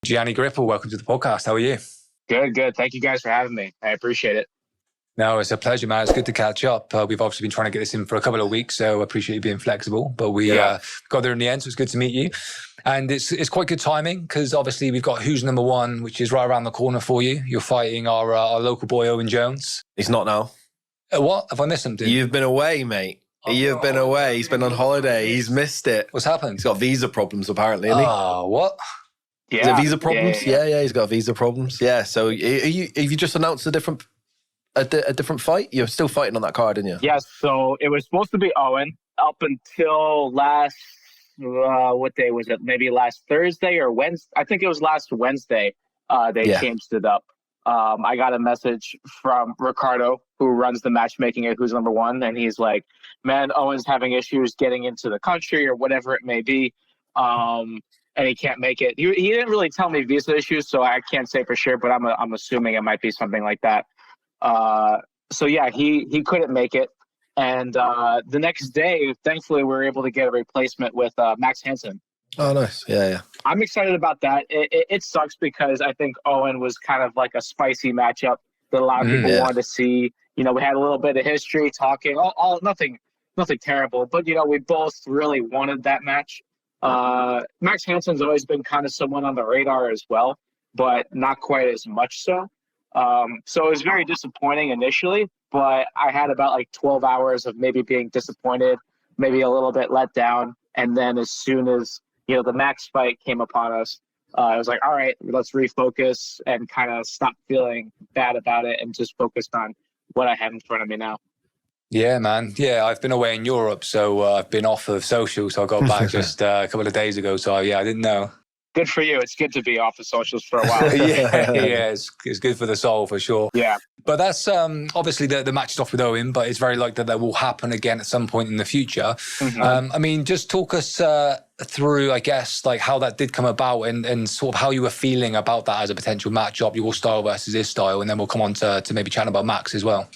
Gianni Grippo, welcome to the podcast. How are you? Good. Thank you guys for having me. I appreciate it. No, it's a pleasure, man. It's good to catch up. We've obviously been trying to get this in for a couple of weeks, so I appreciate you being flexible. But we got there in the end, so it's good to meet you. And it's quite good timing because obviously we've got Who's Number One, which is right around the corner for you. You're fighting our local boy, Owen Jones. He's not now. What? Have I missed something? You've been away, mate. You've been away. He's been on holiday. He's missed it. What's happened? He's got visa problems, apparently, isn't he? Oh, what? Yeah. Is it visa problems? Yeah, he's got visa problems. Yeah, so have you just announced a different fight? You're still fighting on that card, aren't you? Yes, so it was supposed to be Owen up until last, what day was it? Maybe last Thursday or Wednesday? I think it was last Wednesday. They changed it up. I got a message from Ricardo, who runs the matchmaking at Who's Number One, and he's like, man, Owen's having issues getting into the country or whatever it may be, and he can't make it. He didn't really tell me visa issues, so I can't say for sure, but I'm assuming it might be something like that. So yeah, he couldn't make it. And the next day, thankfully, we were able to get a replacement with Max Hansen. Oh, nice. Yeah. I'm excited about that. It sucks because I think Owen was kind of like a spicy matchup that a lot of people wanted to see. You know, we had a little bit of history talking, nothing terrible, but, you know, we both really wanted that match. Max Hansen's always been kind of someone on the radar as well, but not quite as much so. So it was very disappointing initially, but I had about like 12 hours of maybe being disappointed, maybe a little bit let down. And then as soon as, you know, the Max fight came upon us, I was like, all right, let's refocus and kind of stop feeling bad about it and just focused on what I have in front of me now. Yeah, man. Yeah, I've been away in Europe, so I've been off of social. So I got back just a couple of days ago. So yeah, I didn't know. Good for you. It's good to be off of socials for a while. yeah, it's good for the soul for sure. Yeah. But that's obviously the match is off with Owen, but it's very likely that will happen again at some point in the future. I mean, just talk us through, I guess, like how that did come about and sort of how you were feeling about that as a potential matchup, your style versus his style, and then we'll come on to maybe chat about Max as well.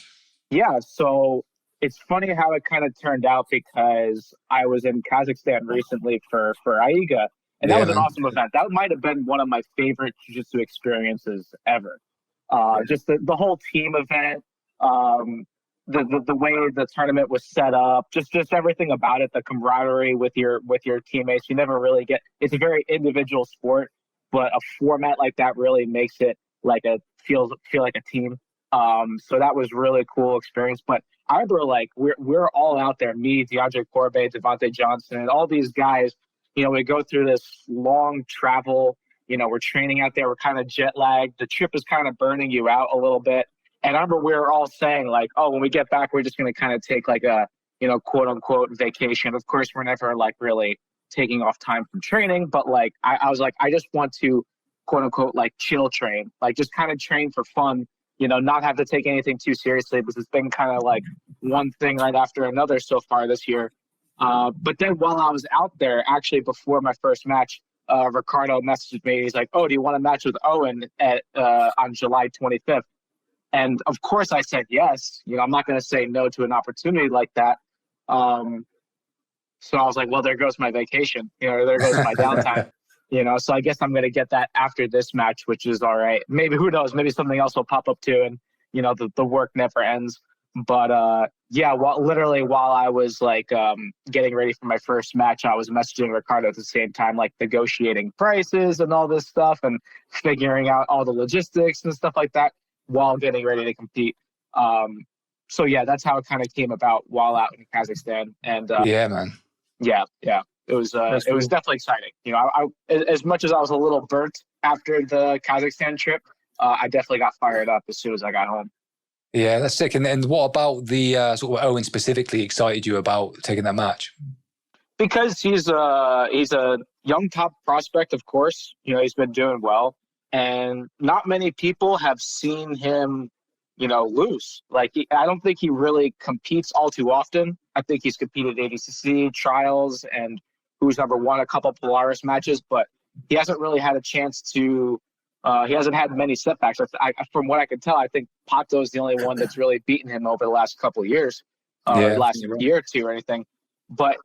Yeah, so it's funny how it kind of turned out because I was in Kazakhstan recently for AIGA. And that was an awesome event. That might have been one of my favorite jiu-jitsu experiences ever. Just the whole team event, the way the tournament was set up, just everything about it, the camaraderie with your teammates. You never really get. It's a very individual sport, but a format like that really makes it like feel like a team. So that was really cool experience. But I remember like we're all out there. Me, DeAndre Corbett, Devontae Johnson, all these guys. You know, we go through this long travel, you know, we're training out there, we're kind of jet lagged. The trip is kind of burning you out a little bit. And I remember we were all saying like, oh, when we get back, we're just going to kind of take like a, you know, quote unquote vacation. Of course, we're never like really taking off time from training, but like, I was like, I just want to quote unquote, like chill train, like just kind of train for fun, you know, not have to take anything too seriously because it's been kind of like one thing right after another so far this year. But then while I was out there, actually before my first match, Ricardo messaged me. He's like, oh, do you want to match with Owen on July 25th? And of course I said yes. You know, I'm not going to say no to an opportunity like that. So I was like, well, there goes my vacation. You know, there goes my downtime. You know, so I guess I'm going to get that after this match, which is all right. Maybe, who knows, maybe something else will pop up too. And, you know, the work never ends. But yeah, literally while I was like getting ready for my first match, I was messaging Ricardo at the same time, like negotiating prices and all this stuff and figuring out all the logistics and stuff like that while getting ready to compete. So yeah, that's how it kind of came about while out in Kazakhstan. And yeah, man. Yeah. It was definitely exciting. You know, I as much as I was a little burnt after the Kazakhstan trip, I definitely got fired up as soon as I got home. Yeah, that's sick. And what about the sort of Owen specifically excited you about taking that match? Because he's a young top prospect, of course. You know, he's been doing well, and not many people have seen him, you know, lose. Like, I don't think he really competes all too often. I think he's competed ADCC trials and Who's Number One, a couple Polaris matches, but he hasn't really had a chance to. He hasn't had many setbacks. From what I can tell, I think Pato's the only one that's really beaten him over the last couple of years, last year or two or anything. But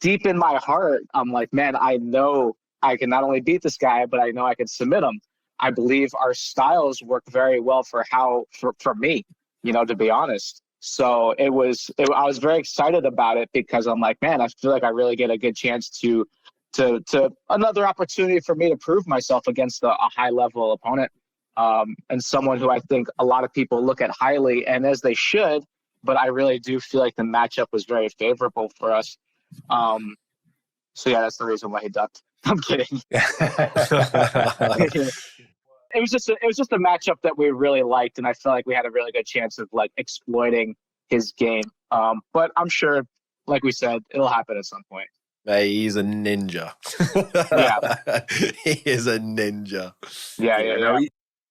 deep in my heart, I'm like, man, I know I can not only beat this guy, but I know I can submit him. I believe our styles work very well for me, to be honest. So I was very excited about it because I'm like, man, I feel like I really get a good chance to another opportunity for me to prove myself against a high level opponent, and someone who I think a lot of people look at highly, and as they should. But I really do feel like the matchup was very favorable for us. So yeah, that's the reason why he ducked. I'm kidding. It was just a matchup that we really liked, and I felt like we had a really good chance of like exploiting his game. But I'm sure, like we said, it'll happen at some point. Hey, he's a ninja. Yeah, he is a ninja. Yeah.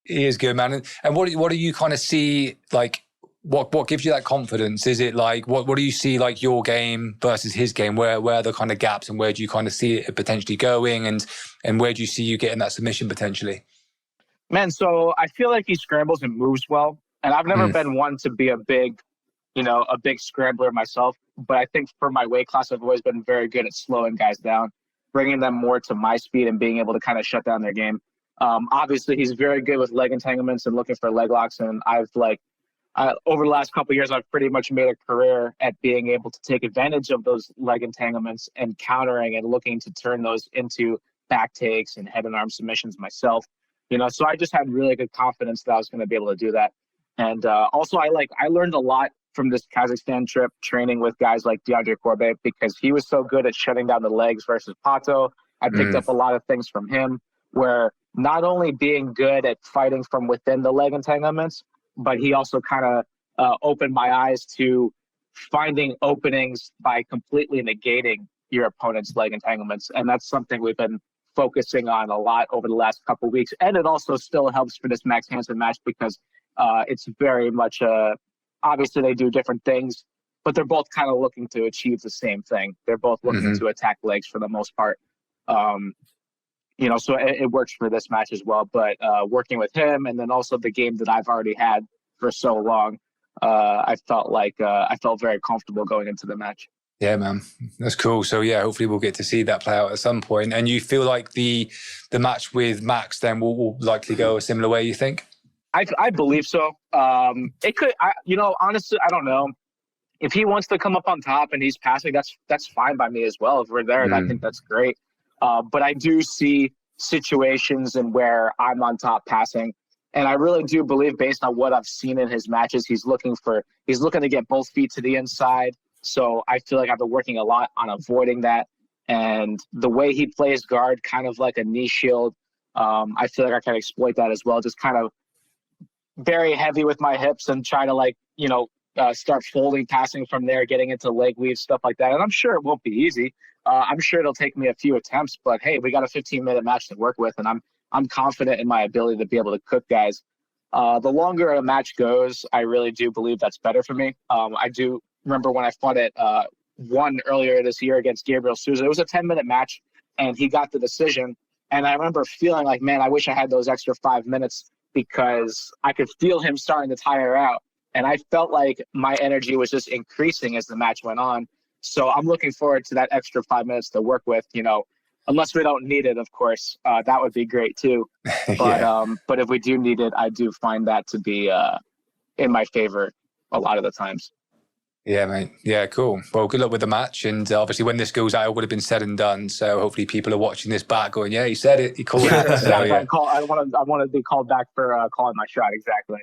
He is good, man. And what do you kind of see, like, what gives you that confidence? Is it like, what do you see like your game versus his game? Where are the kind of gaps, and where do you kind of see it potentially going, and where do you see you getting that submission potentially? Man, so I feel like he scrambles and moves well, and I've never been one to be a big scrambler myself, but I think for my weight class, I've always been very good at slowing guys down, bringing them more to my speed and being able to kind of shut down their game. Obviously he's very good with leg entanglements and looking for leg locks. And over the last couple of years, I've pretty much made a career at being able to take advantage of those leg entanglements and countering and looking to turn those into back takes and head and arm submissions myself. So I just had really good confidence that I was going to be able to do that. And also I learned a lot from this Kazakhstan trip training with guys like Gianni Grippo, because he was so good at shutting down the legs versus Pato. I picked up a lot of things from him, where not only being good at fighting from within the leg entanglements, but he also kind of opened my eyes to finding openings by completely negating your opponent's leg entanglements. And that's something we've been focusing on a lot over the last couple of weeks. And it also still helps for this Max Hansen match, because it's very much obviously they do different things, but they're both kind of looking to achieve the same thing. They're both looking to attack legs for the most part. So it works for this match as well. But working with him, and then also the game that I've already had for so long, I felt very comfortable going into the match. Yeah, man, that's cool. So yeah, hopefully we'll get to see that play out at some point. And you feel like the match with Max then will likely go a similar way, you think? I believe so. It could. Honestly, I don't know. If he wants to come up on top and he's passing, that's fine by me as well. If we're there, I think that's great. But I do see situations in where I'm on top passing, and I really do believe, based on what I've seen in his matches, he's looking to get both feet to the inside. So I feel like I've been working a lot on avoiding that. And the way he plays guard, kind of like a knee shield, I feel like I can exploit that as well. Just kind of very heavy with my hips and try to start folding, passing from there, getting into leg weave, stuff like that. And I'm sure it won't be easy. I'm sure it'll take me a few attempts, but hey, we got a 15-minute match to work with, and I'm confident in my ability to be able to cook guys. The longer a match goes, I really do believe that's better for me. I do remember when I fought at one earlier this year against Gabriel Souza. It was a 10-minute match, and he got the decision. And I remember feeling like, man, I wish I had those extra 5 minutes, because I could feel him starting to tire out. And I felt like my energy was just increasing as the match went on. So I'm looking forward to that extra 5 minutes to work with, unless we don't need it, of course. That would be great too. But but if we do need it, I do find that to be in my favor a lot of the times. Yeah, mate. Yeah, cool. Well, good luck with the match. And obviously when this goes out, it would have been said and done. So hopefully people are watching this back going, yeah, he said it. He called it. So, yeah. I want to be called back for calling my shot. Exactly.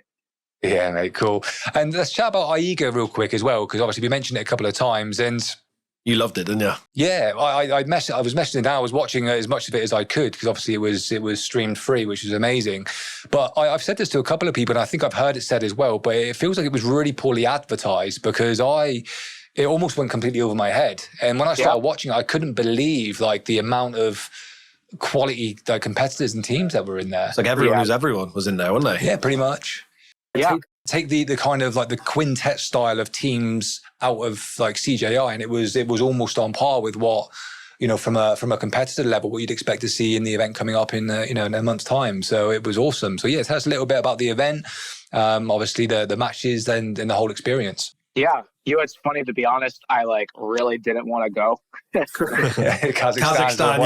Yeah, mate. Cool. And let's chat about AIGA real quick as well, because obviously we mentioned it a couple of times. And you loved it, didn't you? Yeah, I was messaging it down. I was watching as much of it as I could, because obviously it was streamed free, which is amazing. But I've said this to a couple of people, and I think I've heard it said as well, but it feels like it was really poorly advertised, because it almost went completely over my head. And when I started watching it, I couldn't believe like the amount of quality competitors and teams that were in there. It's like everyone who's everyone was in there, wasn't they? Yeah, pretty much. Yeah. Take the kind of like the quintet style of teams out of like CJI, and it was almost on par with what, from a competitor level, what you'd expect to see in the event coming up in in a month's time. So it was awesome. So yeah, tell us a little bit about the event, obviously the matches and the whole experience. Yeah. You know, it's funny, to be honest, I like really didn't want to go. Kazakhstan,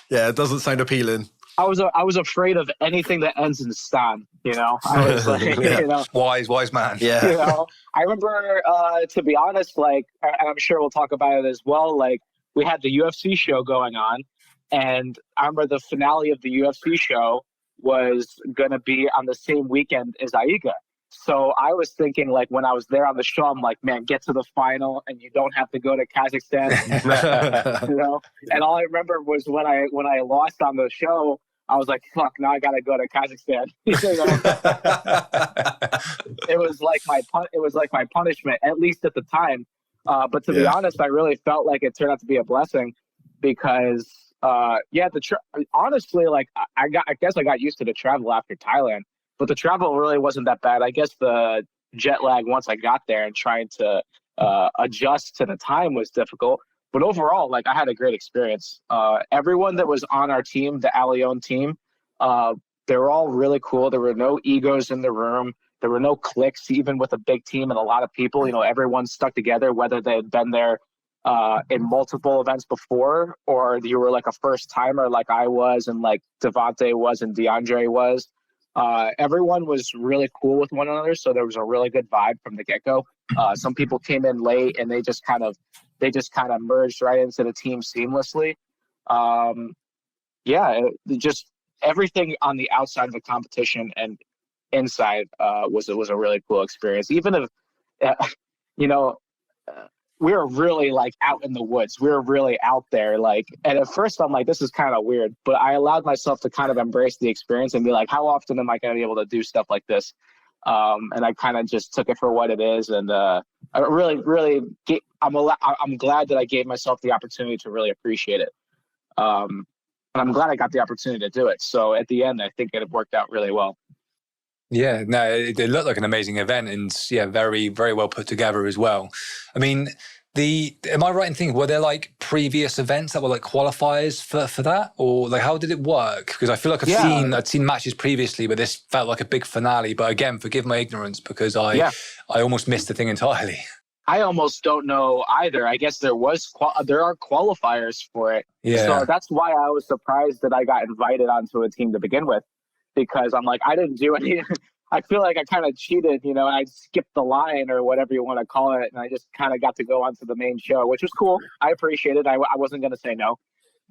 yeah, it doesn't sound appealing. I was afraid of anything that ends in stan, you know. I was like, Yeah. you know, wise man. Yeah. you know. I remember, to be honest, like, and I'm sure we'll talk about it as well. Like, we had the UFC show going on, and I remember the finale of the UFC show was going to be on the same weekend as AIGA. So I was thinking, like, when I was there on the show, I'm like, man, get to the final and you don't have to go to Kazakhstan, you know? And all I remember was when I lost on the show, I was like, fuck, now I got to go to Kazakhstan. You know? It was like my punishment, at least at the time. But to be honest, I really felt like it turned out to be a blessing because, honestly, like, I guess I got used to the travel after Thailand. But the travel really wasn't that bad. I guess the jet lag once I got there and trying to adjust to the time was difficult. But overall, like, I had a great experience. Everyone that was on our team, the Allione team, they were all really cool. There were no egos in the room. There were no cliques, even with a big team and a lot of people. You know, everyone stuck together, whether they had been there in multiple events before or you were like a first timer like I was and like Devante was and DeAndre was. Everyone was really cool with one another, so there was a really good vibe from the get-go. Some people came in late, and they just kind of merged right into the team seamlessly. Just everything on the outside of the competition and inside was a really cool experience. Even if we were really like out in the woods. We were really out there. Like, and at first I'm like, this is kind of weird, but I allowed myself to kind of embrace the experience and be like, how often am I going to be able to do stuff like this? And I kind of just took it for what it is. And I'm glad that I gave myself the opportunity to really appreciate it. And I'm glad I got the opportunity to do it. So at the end, I think it worked out really well. Yeah, no, it looked like an amazing event and very, very well put together as well. I mean, am I right in thinking, were there like previous events that were like qualifiers for that? Or like, how did it work? Because I feel like I'd seen matches previously, but this felt like a big finale. But again, forgive my ignorance because I almost missed the thing entirely. I almost don't know either. I guess there are qualifiers for it. Yeah. So that's why I was surprised that I got invited onto a team to begin with. Because I'm like, I didn't do any. I feel like I kind of cheated, you know. I skipped the line or whatever you want to call it, and I just kind of got to go onto the main show, which was cool. I appreciate it. I wasn't going to say no,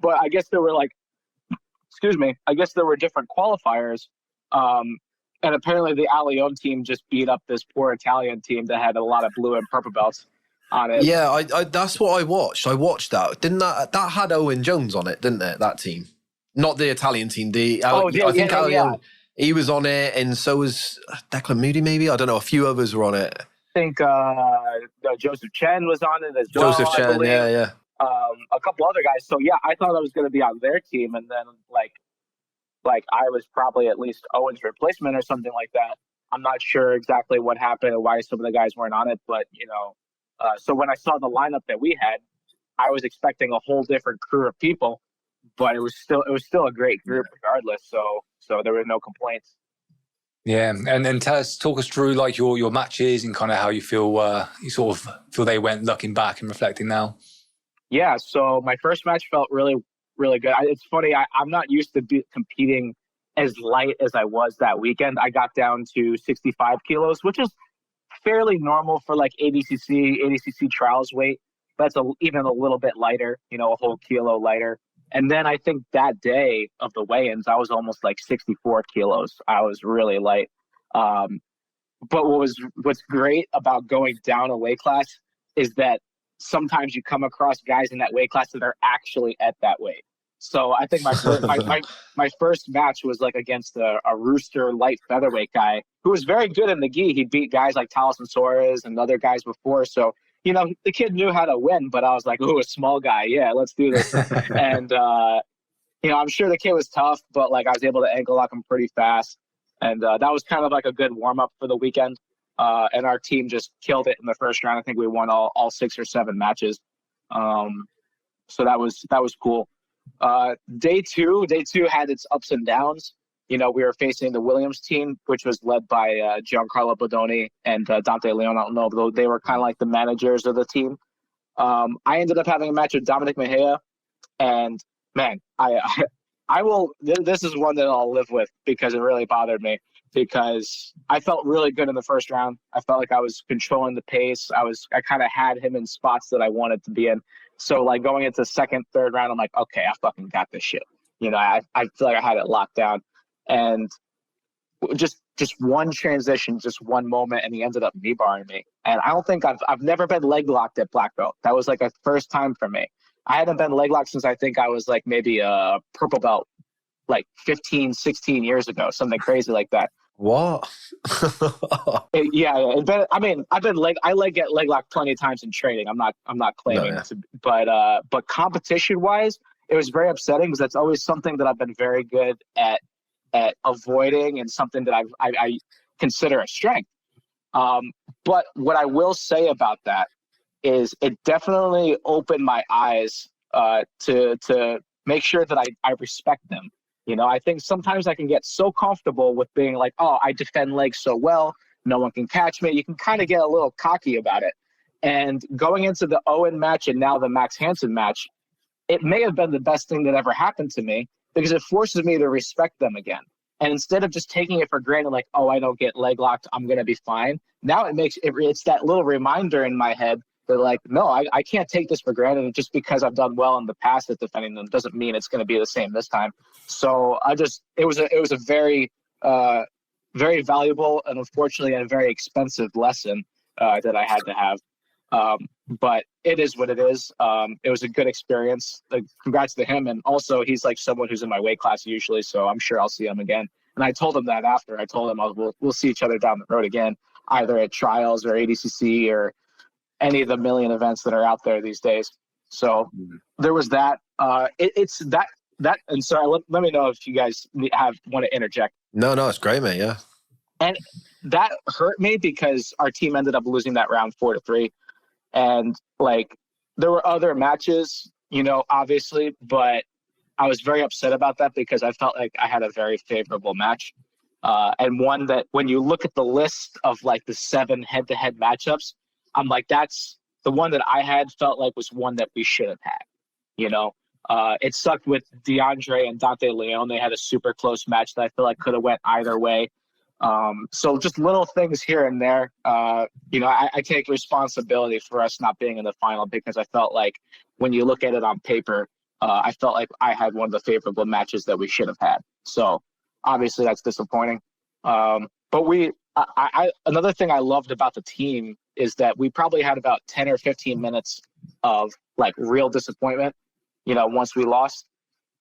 but I guess there were I guess there were different qualifiers, and apparently the Allione team just beat up this poor Italian team that had a lot of blue and purple belts on it. Yeah, I that's what I watched. I watched that. Didn't that had Owen Jones on it? Didn't it? That team. Not the Italian team. I think he was on it, and so was Declan Moody, maybe. I don't know. A few others were on it. I think Joseph Chen was on it as well. Joseph Chen, yeah. A couple other guys. So, I thought I was going to be on their team, and then, like I was probably at least Owen's replacement or something like that. I'm not sure exactly what happened or why some of the guys weren't on it, but, so when I saw the lineup that we had, I was expecting a whole different crew of people. But it was still a great group regardless. So there were no complaints. Yeah, and then talk us through like your matches and kind of how you feel they went looking back and reflecting now. Yeah, so my first match felt really, really good. It's funny, I'm not used to competing as light as I was that weekend. I got down to 65 kilos, which is fairly normal for like ADCC trials weight. That's even a little bit lighter, a whole kilo lighter. And then I think that day of the weigh-ins, I was almost like 64 kilos. I was really light. But what's great about going down a weight class is that sometimes you come across guys in that weight class that are actually at that weight. So I think my first match was like against a Rooster light featherweight guy who was very good in the gi. He beat guys like Talis and Suarez and other guys before. So the kid knew how to win, but I was like, ooh, a small guy. Yeah, let's do this. And, I'm sure the kid was tough, but like I was able to ankle lock him pretty fast. And that was kind of like a good warm up for the weekend. And our team just killed it in the first round. I think we won all 6 or 7 matches. So that was cool. Day two had its ups and downs. we were facing the Williams team, which was led by Giancarlo Bodoni and Dante Leon. I don't know, though they were kind of like the managers of the team. I ended up having a match with Dominic Mejia, and man, I will. This is one that I'll live with because it really bothered me, because I felt really good in the first round. I felt like I was controlling the pace. I kind of had him in spots that I wanted to be in. So like going into second, third round, I'm like, okay, I fucking got this shit. I feel like I had it locked down, and just one transition, just one moment, and he ended up knee barring me. And I don't think I've never been leg locked at black belt. That was like a first time for me. I hadn't been leg locked since I think I was like maybe a purple belt, like 15, 16 years ago, something crazy like that. What? Yeah. I get leg locked plenty of times in training. I'm not claiming to, but competition wise, it was very upsetting because that's always something that I've been very good at avoiding, and something that I consider a strength. But what I will say about that is it definitely opened my eyes to make sure that I respect them. I think sometimes I can get so comfortable with being like, oh, I defend legs so well, no one can catch me. You can kind of get a little cocky about it. And going into the Owen match and now the Max Hansen match, it may have been the best thing that ever happened to me, because it forces me to respect them again. And instead of just taking it for granted, like, oh, I don't get leg locked, I'm going to be fine. Now it's that little reminder in my head that like, no, I can't take this for granted. And just because I've done well in the past at defending them doesn't mean it's going to be the same this time. So it was a very, very valuable and unfortunately a very expensive lesson that I had to have. But it is what it is. It was a good experience. Congrats to him. And also he's like someone who's in my weight class usually, so I'm sure I'll see him again. And I told him that after. I told him we'll see each other down the road again, either at trials or ADCC or any of the million events that are out there these days. So there was that. It's that. And sorry, let me know if you guys want to interject. No, it's great, mate. Yeah. And that hurt me because our team ended up losing that round 4-3. And like, there were other matches, obviously, but I was very upset about that because I felt like I had a very favorable match. And one that when you look at the list of like the 7 head-to-head matchups, I'm like, that's the one that I had felt like was one that we should have had, It sucked with DeAndre and Dante Leon. They had a super close match that I feel like could have went either way. So just little things here and there. I take responsibility for us not being in the final because I felt like when you look at it on paper, I felt like I had one of the favorable matches that we should have had. So obviously that's disappointing. But another thing I loved about the team is that we probably had about 10 or 15 minutes of like real disappointment, once we lost.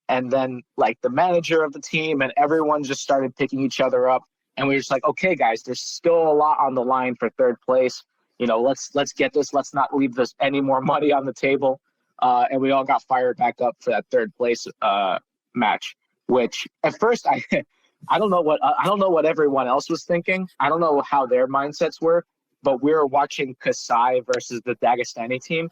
And then like the manager of the team and everyone just started picking each other up. And we were just like, okay, guys, there's still a lot on the line for third place. Let's get this. Let's not leave this any more money on the table. And we all got fired back up for that third place match. Which at first I don't know what everyone else was thinking. I don't know how their mindsets were. But we were watching Kasai versus the Dagestani team,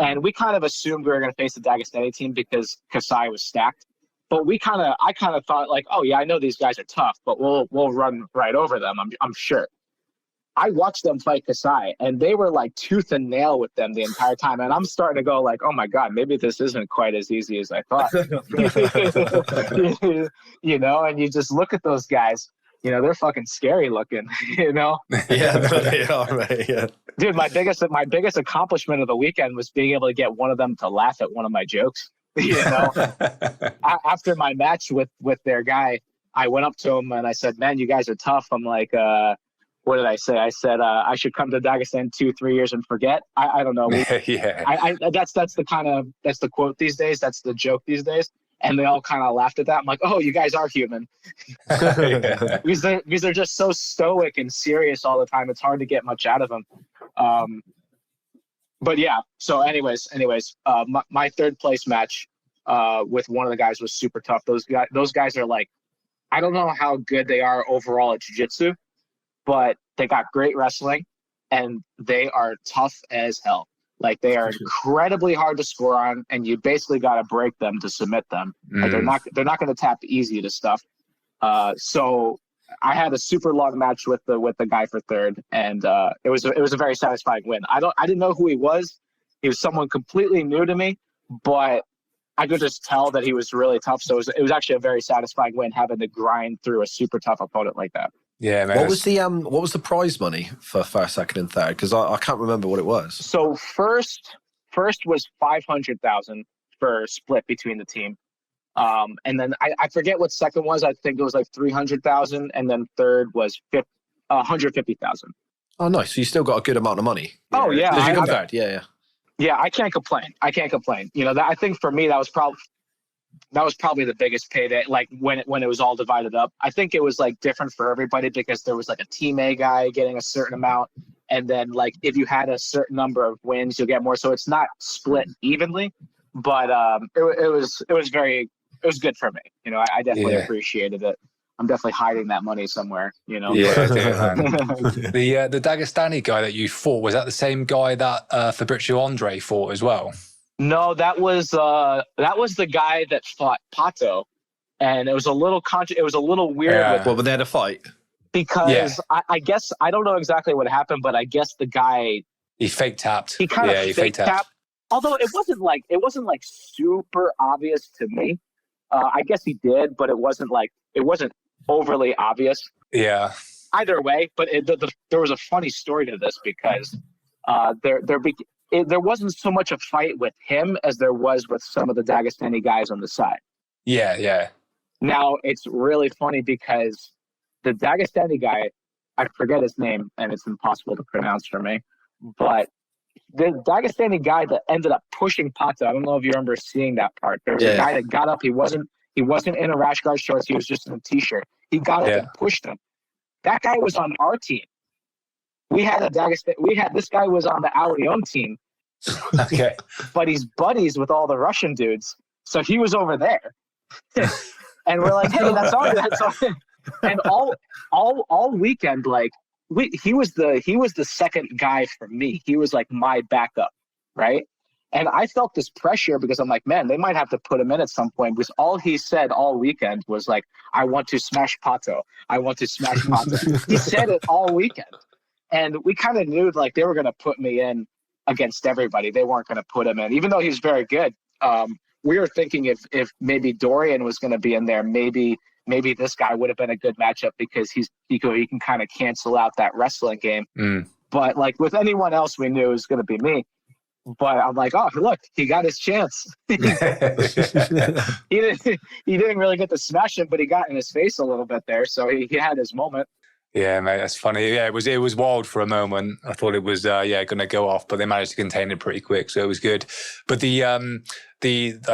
and we kind of assumed we were going to face the Dagestani team because Kasai was stacked. But I kind of thought like, oh yeah, I know these guys are tough, but we'll run right over them. I'm sure. I watched them fight Kasai, and they were like tooth and nail with them the entire time. And I'm starting to go like, oh my god, maybe this isn't quite as easy as I thought. And you just look at those guys. They're fucking scary looking. Yeah, they are, right? Yeah. Dude, my biggest accomplishment of the weekend was being able to get one of them to laugh at one of my jokes. After my match with their guy, I went up to him and I said, "Man, you guys are tough." I'm like, what did I say? I said I should come to Dagestan 2-3 years and forget. I don't know. Yeah. That's the quote these days. That's the joke these days. And they all kind of laughed at that. I'm like, oh, you guys are human. because they're just so stoic and serious all the time. It's hard to get much out of them. But yeah. So anyways, my third place match with one of the guys was super tough. Those guys are like, I don't know how good they are overall at jiu-jitsu, but they got great wrestling and they are tough as hell. Like they are incredibly hard to score on, and you basically got to break them to submit them. Like they're not going to tap easy to stuff. So I had a super long match with the guy for third, and it was a very satisfying win. I didn't know who he was. He was someone completely new to me, but I could just tell that he was really tough. So it was actually a very satisfying win, having to grind through a super tough opponent like that. Yeah, man. What was the prize money for first, second, and third? Because I can't remember what it was. So first was 500,000 for split between the team. And then I forget what second was. I think it was like 300,000, and then third was 150,000. Oh, nice. So you still got a good amount of money. Oh yeah, As you compared, yeah. Yeah, I can't complain. You know, I think for me that was probably the biggest payday. Like when it was all divided up, I think it was like different for everybody because there was like a team A guy getting a certain amount, and then like if you had a certain number of wins, you'll get more. So it's not split evenly, but it was good for me. You know, I definitely appreciated it. I'm definitely hiding that money somewhere, you know. Yeah, the Dagestani guy that you fought, was that the same guy that Fabrizio Andre fought as well? No, that was the guy that fought Pato, and it was a little weird. Yeah. Well, but they had a fight because I guess I don't know exactly what happened, but I guess the guy he fake tapped. He kind of fake tapped. Although it wasn't like super obvious to me. I guess he did, but it wasn't overly obvious. Yeah. Either way, but there was a funny story to this because there wasn't so much a fight with him as there was with some of the Dagestani guys on the side. Yeah, yeah. Now, it's really funny because the Dagestani guy, I forget his name, and it's impossible to pronounce for me, but the Dagestani guy that ended up pushing Pato, I don't know if you remember seeing that part. There was a guy that got up. He wasn't in a rash guard shorts. He was just in a t-shirt. He got up and pushed him. That guy was on our team. We had this guy was on the Alion team. Okay. But he's buddies with all the Russian dudes. So he was over there. And we're like, hey, that's all. And all weekend, like he was the second guy for me. He was like my backup, right? And I felt this pressure because I'm like, man, they might have to put him in at some point. Because all he said all weekend was like, I want to smash Pato. I want to smash Pato. He said it all weekend. And we kind of knew like they were going to put me in against everybody. They weren't going to put him in, even though he's very good. We were thinking if maybe Dorian was going to be in there, maybe this guy would have been a good matchup because he can kind of cancel out that wrestling game. But like with anyone else, we knew it was going to be me. But I'm like, oh, look, he got his chance. He didn't really get to smash him, but he got in his face a little bit there. So he had his moment. Yeah, mate, that's funny. Yeah, it was wild for a moment. I thought it was going to go off, but they managed to contain it pretty quick, so it was good. But I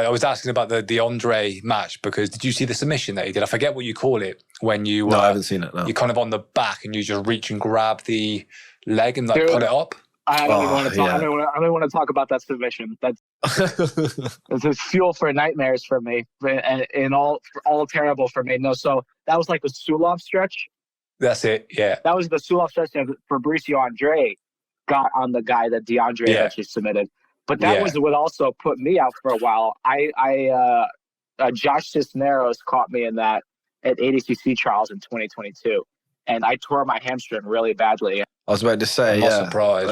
was asking about the Andre match because did you see the submission that he did? I forget what you call it when you. No, I haven't seen it. No. You're kind of on the back and you just reach and grab the leg and like put it up. I don't even want to talk. I don't want to talk about that submission. It's just fuel for nightmares for me, and all terrible for me. No, so that was like the Sulov stretch. That's it, yeah. That was the Sulov stretch that Fabrizio Andre got on the guy that DeAndre actually submitted. But that was what also put me out for a while. Josh Cisneros caught me in that at ADCC trials in 2022, and I tore my hamstring really badly. I was about to say, I'm not surprised.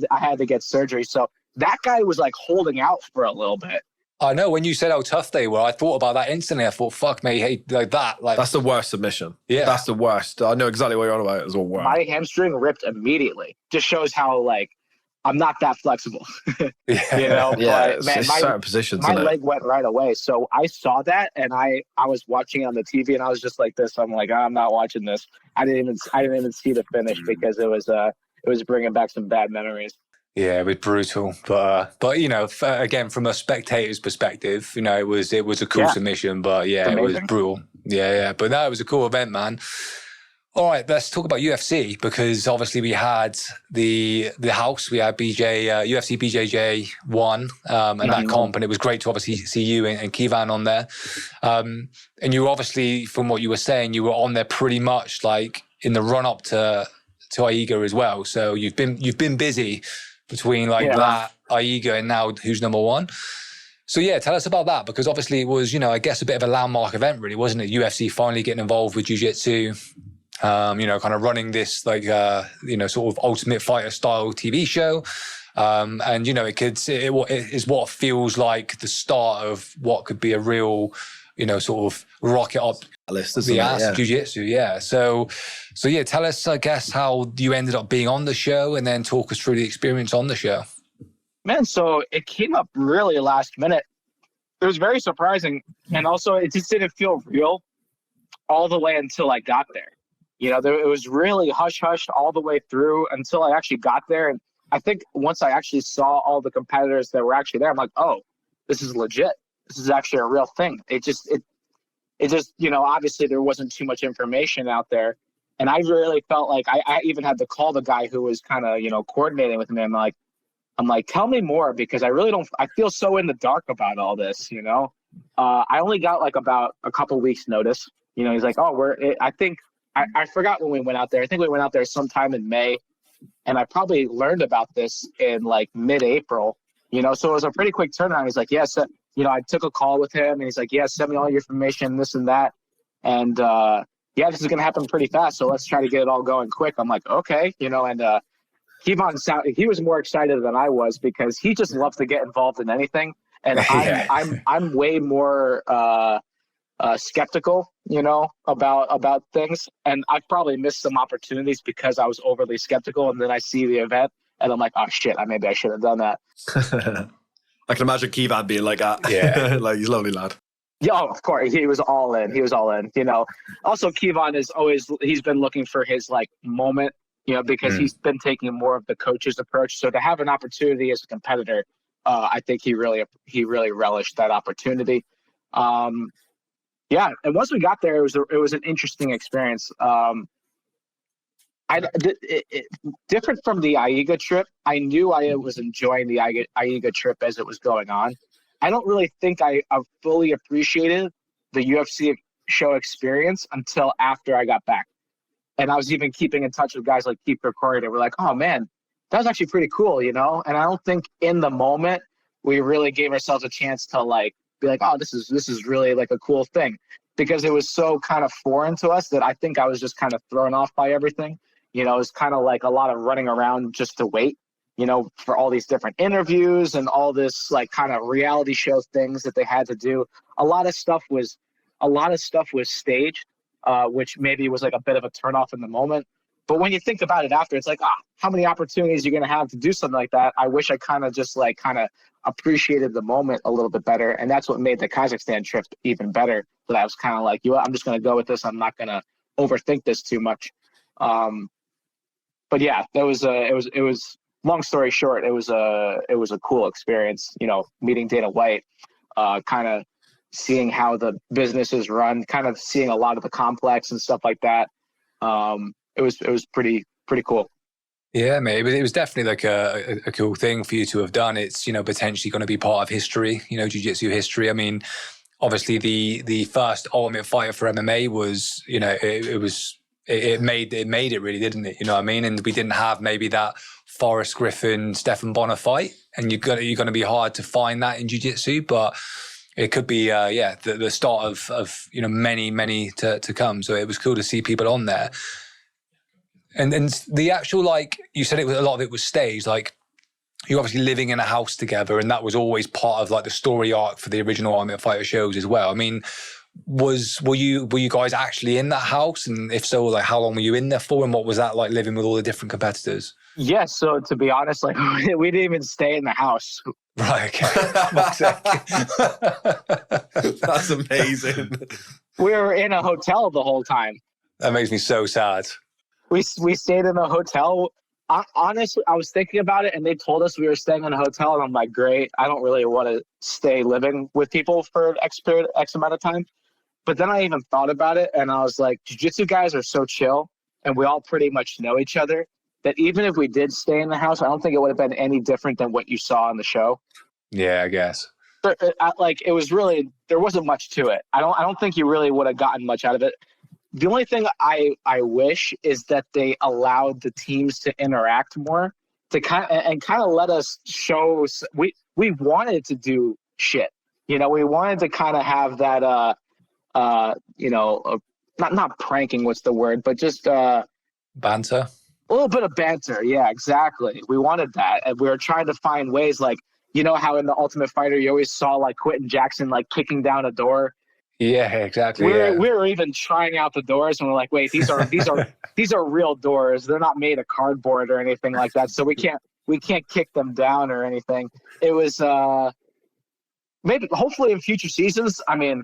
I had to get surgery. So that guy was like holding out for a little bit. I know when you said how tough they were, I thought about that instantly. I thought, fuck me, hey, like that. Like that's the worst submission. Yeah. That's the worst. I know exactly what you're on about as well. My hamstring ripped immediately. Just shows how like I'm not that flexible. You know? Yeah, but, man, certain positions. My leg went right away. So I saw that and I was watching on the TV and I was just like this. I'm like, I'm not watching this. I didn't even see the finish because it was bringing back some bad memories. Yeah, it was brutal, but you know, again, from a spectator's perspective, you know, it was a cool submission, but yeah, it was brutal. Yeah, but no, it was a cool event, man. All right, let's talk about UFC because obviously we had the house, we had UFC BJJ 1 and that comp, and it was great to obviously see you and Kivan on there. And you obviously, from what you were saying, you were on there pretty much like in the run up to AIGA as well. So you've been busy between that AIGA and now who's number one. So yeah, tell us about that, because obviously it was, I guess a bit of a landmark event, really, wasn't it? UFC finally getting involved with jiu-jitsu, kind of running this like, sort of Ultimate Fighter style TV show. And, it is what feels like the start of what could be a real, sort of rocket up the ass jiu-jitsu. Yeah. So yeah, tell us, I guess, how you ended up being on the show, and then talk us through the experience on the show. Man, so it came up really last minute. It was very surprising. And also it just didn't feel real all the way until I got there. It was really hush-hushed all the way through until I actually got there. And I think once I actually saw all the competitors that were actually there, I'm like, oh, this is legit. This is actually a real thing. It just, obviously there wasn't too much information out there. And I really felt like I even had to call the guy who was kind of, coordinating with me. I'm like, tell me more, because I feel so in the dark about all this, I only got like about a couple weeks notice. He's like, oh, I forgot when we went out there. I think we went out there sometime in May, and I probably learned about this in like mid-April, so it was a pretty quick turnaround. He's like, yes, I took a call with him, and he's like, yeah, send me all your information, this and that. And yeah, this is going to happen pretty fast. So let's try to get it all going quick. I'm like, okay, and Kevon he was more excited than I was, because he just loves to get involved in anything. And I'm way more skeptical, about things. And I've probably missed some opportunities because I was overly skeptical. And then I see the event and I'm like, oh shit, maybe I should have done that. I can imagine Kevon being like that. Yeah. Like, he's a lovely lad. Yeah, of course. He was all in. Also Kevon he's been looking for his like moment, because he's been taking more of the coach's approach. So to have an opportunity as a competitor, I think he really relished that opportunity. Yeah, and once we got there, it was an interesting experience. Different from the AIGA trip. I knew I was enjoying the AIGA trip as it was going on. I don't really think I fully appreciated the UFC show experience until after I got back. And I was even keeping in touch with guys like Keith Corey. They were like, oh man, that was actually pretty cool, And I don't think in the moment we really gave ourselves a chance to like be like, oh, this is really like a cool thing, because it was so kind of foreign to us that I think I was just kind of thrown off by everything. It was kind of like a lot of running around just to wait, for all these different interviews and all this like kind of reality show things that they had to do. A lot of stuff was staged, which maybe was like a bit of a turnoff in the moment. But when you think about it after, it's like, how many opportunities you're going to have to do something like that? I wish I kind of appreciated the moment a little bit better. And that's what made the Kazakhstan trip even better. That I was kind of like, I'm just going to go with this. I'm not going to overthink this too much. But yeah, it was long story short, it was a cool experience, meeting Dana White, kind of seeing how the business is run, kind of seeing a lot of the complex and stuff like that. It was pretty cool. Yeah, mate. It was definitely like a cool thing for you to have done. It's, potentially going to be part of history, jiu-jitsu history. I mean, obviously the first Ultimate Fighter for MMA was, it made it really, didn't it? You know what I mean? And we didn't have maybe that Forrest Griffin, Stephan Bonner fight. And you're going to be hard to find that in jiu-jitsu, but it could be, the start of many to come. So it was cool to see people on there. And the actual, like you said, a lot of it was staged. Like, you're obviously living in a house together, and that was always part of like the story arc for the original Ultimate Fighter shows as well. I mean, were you guys actually in that house? And if so, like, how long were you in there for? And what was that like, living with all the different competitors? Yeah, so to be honest, like, we didn't even stay in the house. Right, okay. That's amazing. We were in a hotel the whole time. That makes me so sad. We stayed in a hotel. Honestly, I was thinking about it, and they told us we were staying in a hotel, and I'm like, great. I don't really want to stay living with people for X amount of time. But then I even thought about it, and I was like, jiu-jitsu guys are so chill, and we all pretty much know each other, that even if we did stay in the house, I don't think it would have been any different than what you saw on the show. Yeah, I guess. But, it was really, there wasn't much to it. I don't think you really would have gotten much out of it. The only thing I wish is that they allowed the teams to interact more, to kind of let us show. We wanted to do shit. We wanted to kind of have that, not pranking, what's the word, but just banter. A little bit of banter. Yeah, exactly. We wanted that. And we were trying to find ways, like, how in The Ultimate Fighter, you always saw like Quentin Jackson, like kicking down a door. Yeah, exactly. We were even trying out the doors, and we're like, wait, these are real doors. They're not made of cardboard or anything like that. So we can't kick them down or anything. It was maybe hopefully in future seasons. I mean,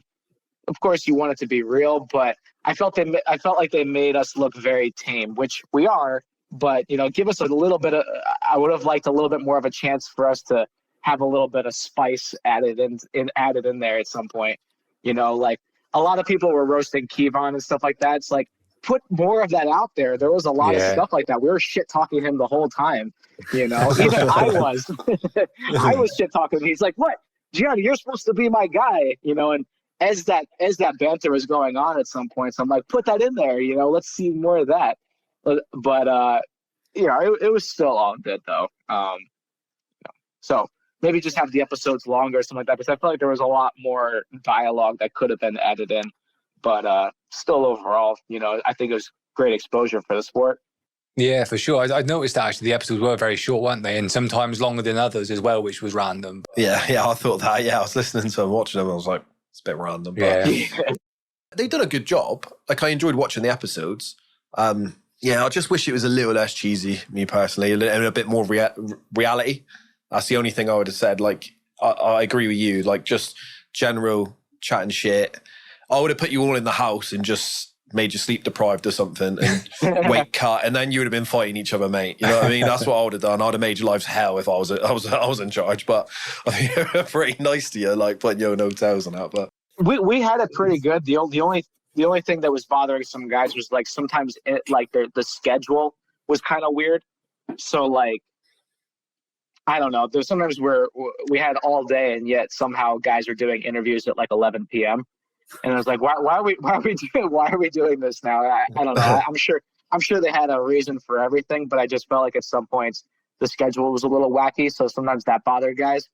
of course you want it to be real, but I felt like they made us look very tame, which we are. But give us a little bit of. I would have liked a little bit more of a chance for us to have a little bit of spice added in there at some point. Like a lot of people were roasting Kevon and stuff like that. It's like, put more of that out there. There was a lot of stuff like that. We were shit talking him the whole time. Even I was. I was shit talking him. He's like, "What, Gianni? You're supposed to be my guy." And as that banter was going on at some points, I'm like, put that in there. Let's see more of that. But it was still all good though. So maybe just have the episodes longer or something like that, because I feel like there was a lot more dialogue that could have been added in. But still overall, I think it was great exposure for the sport. Yeah, for sure. I noticed that actually the episodes were very short, weren't they? And sometimes longer than others as well, which was random. Yeah, I thought that. Yeah, I was listening to them, watching them, I was like, it's a bit random. But they did a good job. Like, I enjoyed watching the episodes. I just wish it was a little less cheesy, me personally, and a bit more reality. That's the only thing I would have said. Like, I agree with you. Like, just general chatting shit. I would have put you all in the house and just made you sleep deprived or something and weight cut, and then you would have been fighting each other, mate. You know what I mean? That's what I would have done. I'd have made your lives hell if I was in charge. But I think they were pretty nice to you, like putting you in hotels and that. But we had it pretty good. The only thing that was bothering some guys was like sometimes the schedule was kind of weird. So like, I don't know. There's sometimes where we had all day, and yet somehow guys are doing interviews at like 11 p.m. And I was like, why are we doing this now? I don't know. I'm sure they had a reason for everything, but I just felt like at some points the schedule was a little wacky, so sometimes that bothered guys.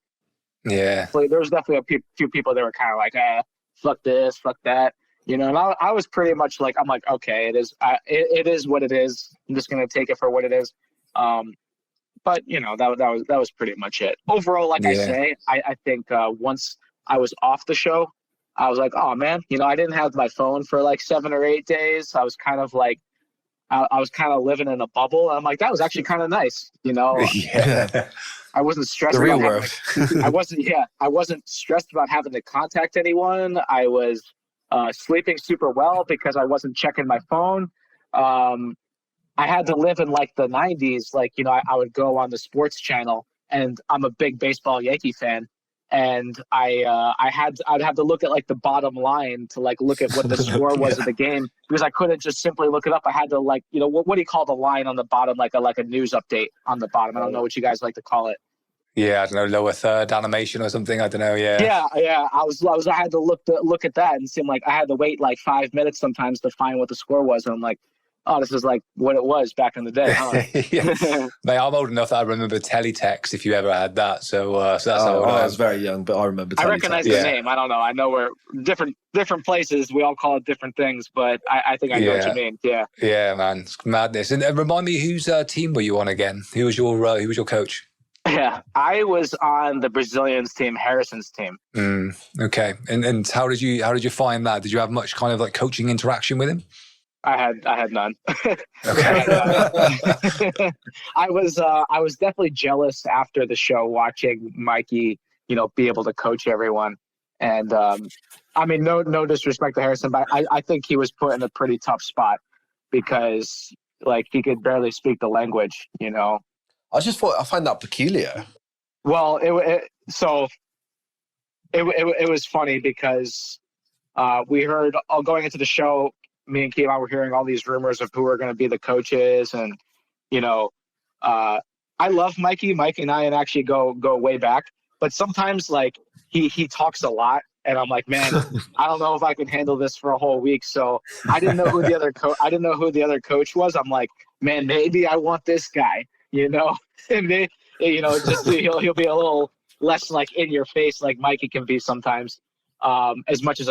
Yeah. So there was definitely a few people that were kind of like, fuck this, fuck that, And I was pretty much like, I'm like, okay, it is what it is. I'm just gonna take it for what it is. But that was pretty much it. Overall, like I say, I think once I was off the show, I was like, oh man, I didn't have my phone for like 7 or 8 days. I was kind of like, I was kind of living in a bubble. And I'm like, that was actually kind of nice, Yeah. I wasn't stressed. The real world. I wasn't stressed about having to contact anyone. I was sleeping super well because I wasn't checking my phone. I had to live in like the 90s. Like, I would go on the sports channel, and I'm a big baseball Yankee fan. And I'd have to look at like the bottom line to like look at what the score was of the game, because I couldn't just simply look it up. I had to like, what do you call the line on the bottom? Like a news update on the bottom. I don't know what you guys like to call it. Yeah, I don't know, lower third animation or something. I don't know. Yeah. Yeah. I had to look at that, and seemed like I had to wait like 5 minutes sometimes to find what the score was. And I'm like, oh, this is like what it was back in the day, huh? Mate, I'm old enough that I remember teletext, if you ever had that. So that's how old I was very young, but I remember teletext. I recognize the name. I don't know. I know we're different places. We all call it different things, but I think I know what you mean. Yeah. Yeah, man. It's madness. And remind me, whose team were you on again? Who was your coach? Yeah, I was on the Brazilians team, Harrison's team. Okay. And how did you find that? Did you have much kind of like coaching interaction with him? I had none. Okay. I was definitely jealous after the show watching Mikey, be able to coach everyone. And I mean, no disrespect to Harrison, but I think he was put in a pretty tough spot because like he could barely speak the language, I find that peculiar. Well, it was funny because we heard going into the show, me and Kevon were hearing all these rumors of who are going to be the coaches. And, I love Mikey. Mikey and I actually go way back. But sometimes, like, he talks a lot. And I'm like, man, I don't know if I can handle this for a whole week. So I didn't know who the other coach was. I'm like, man, maybe I want this guy, And they, just he'll be a little less like in your face like Mikey can be sometimes. As much as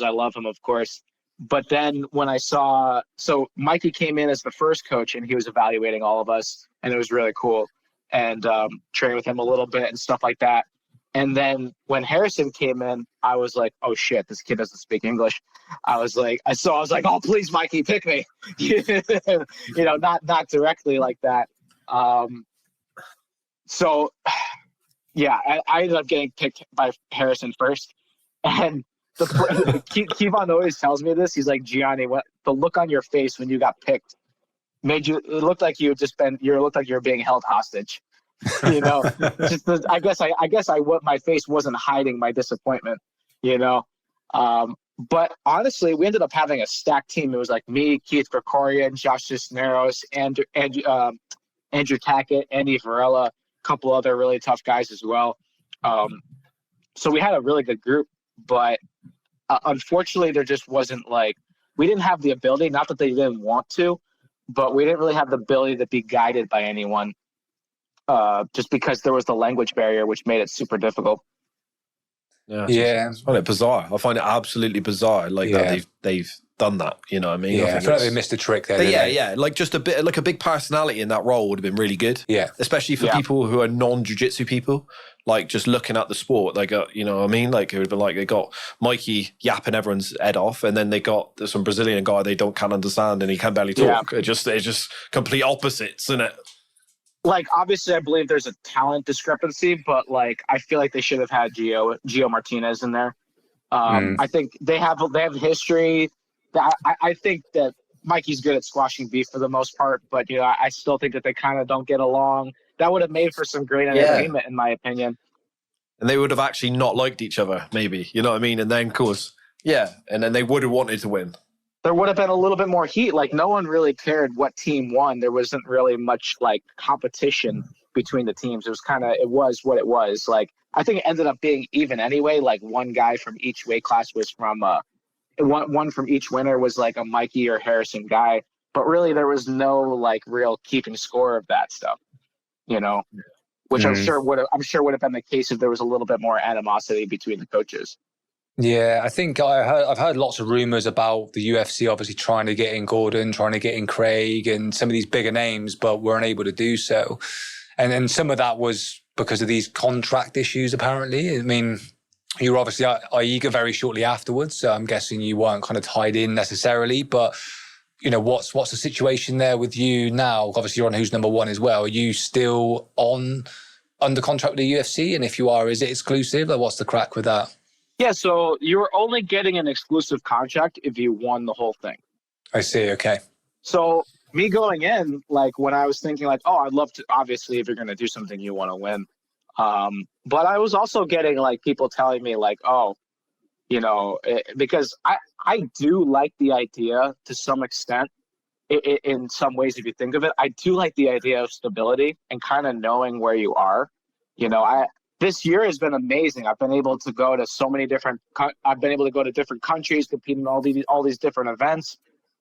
I love him, of course. But then when I saw, so Mikey came in as the first coach and he was evaluating all of us, and it was really cool, and trained with him a little bit and stuff like that. And then when Harrison came in, I was like, oh shit, this kid doesn't speak English. I was like, oh, please, Mikey, pick me. Not directly like that. So yeah, I ended up getting picked by Harrison first. And Kevon always tells me this. He's like, Gianni, what the look on your face when you got picked made you, it looked like you looked like you were being held hostage. I guess my face wasn't hiding my disappointment, but honestly, we ended up having a stacked team. It was like me, Keith Gregorian, Josh Cisneros, Andrew Tackett, Andy Varela, a couple other really tough guys as well. So we had a really good group, but unfortunately, there just wasn't we didn't have the ability, not that they didn't want to, but we didn't really have the ability to be guided by anyone. Just because there was the language barrier, which made it super difficult. Yeah. I find it bizarre. I find it absolutely bizarre. That they've done that. You know what I mean? Yeah, I feel like they missed a trick there. Yeah. Like just a bit, like a big personality in that role would have been really good. Yeah. Especially for people who are non-jiu-jitsu people. Like just looking at the sport, they got, you know what I mean? Like it would have been like they got Mikey yapping everyone's head off, and then they got some Brazilian guy they can't understand, and he can barely talk. Yeah. It's just complete opposites, isn't it? Obviously, I believe there's a talent discrepancy, but I feel like they should have had Gio Martinez in there. I think they have history. I think that Mikey's good at squashing beef for the most part, but I still think that they kind of don't get along. That would have made for some great entertainment, in my opinion. And they would have actually not liked each other, maybe. You know what I mean? And then, of course, and then they would have wanted to win. There would have been a little bit more heat. No one really cared what team won. There wasn't really much competition between the teams. It was what it was. I think it ended up being even anyway. One guy from each weight class was from one from each winner was a Mikey or Harrison guy. But really there was no real keeping score of that stuff, which I'm sure would have been the case if there was a little bit more animosity between the coaches. Yeah, I think I've heard lots of rumors about the UFC obviously trying to get in Gordon, trying to get in Craig and some of these bigger names, but weren't able to do so. And some of that was because of these contract issues, apparently. I mean, you were obviously at AIGA very shortly afterwards, so I'm guessing you weren't kind of tied in necessarily. But, what's the situation there with you now? Obviously, you're on Who's Number One as well. Are you still under contract with the UFC? And if you are, is it exclusive? Or what's the crack with that? Yeah, so you're only getting an exclusive contract if you won the whole thing. I see, okay. So me going in, when I was thinking I'd love to, obviously, if you're going to do something, you want to win. But I was also getting people telling me because I do like the idea to some extent, in some ways, if you think of it, I do like the idea of stability and kind of knowing where you are. This year has been amazing. I've been able to go to different countries, compete in all these different events.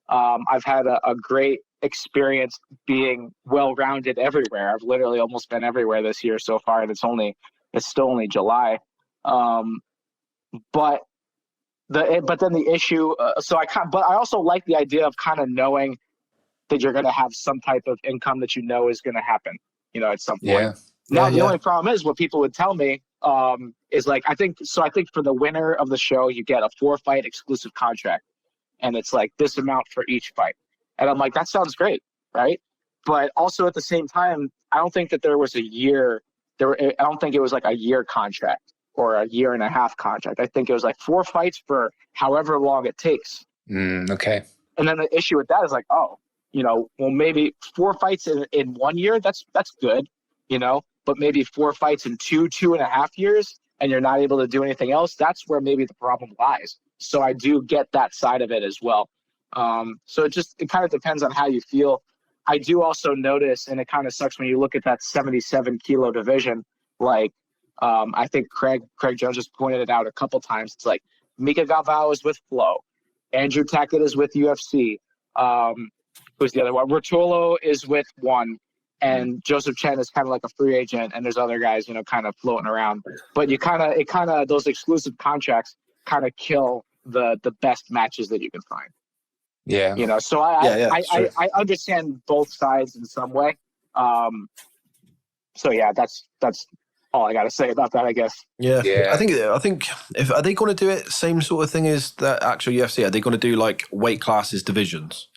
I've had a great experience being well-rounded everywhere. I've literally almost been everywhere this year so far, and it's still only July. But then the issue. But I also like the idea of kind of knowing that you're going to have some type of income that is going to happen. At some point. Yeah. Now, the only problem is what people would tell me is I think for the winner of the show, you get a 4-fight exclusive contract. And it's this amount for each fight. And I'm like, that sounds great, right? But also at the same time, I don't think that there was a year. I don't think it was a year contract or a year and a half contract. I think it was 4 fights for however long it takes. Okay. And then the issue with that is maybe 4 fights in 1 year, that's good, but maybe 4 fights in 2.5 years, and you're not able to do anything else. That's where maybe the problem lies. So I do get that side of it as well. So it kind of depends on how you feel. I do also notice, and it kind of sucks when you look at that 77 kilo division, I think Craig Jones just pointed it out a couple times. It's Mika Galvao is with Flow. Andrew Tackett is with UFC. Who's the other one? Rotolo is with one. and Joseph Chen is kind of like a free agent, and there's other guys, you know, kind of floating around. But those exclusive contracts kind of kill the best matches that you can find. Yeah. You know, so I understand both sides in some way. So yeah, that's all I got to say about that, I guess. Yeah. I think if are they going to do it same sort of thing as the actual UFC? Are they going to do like weight classes divisions?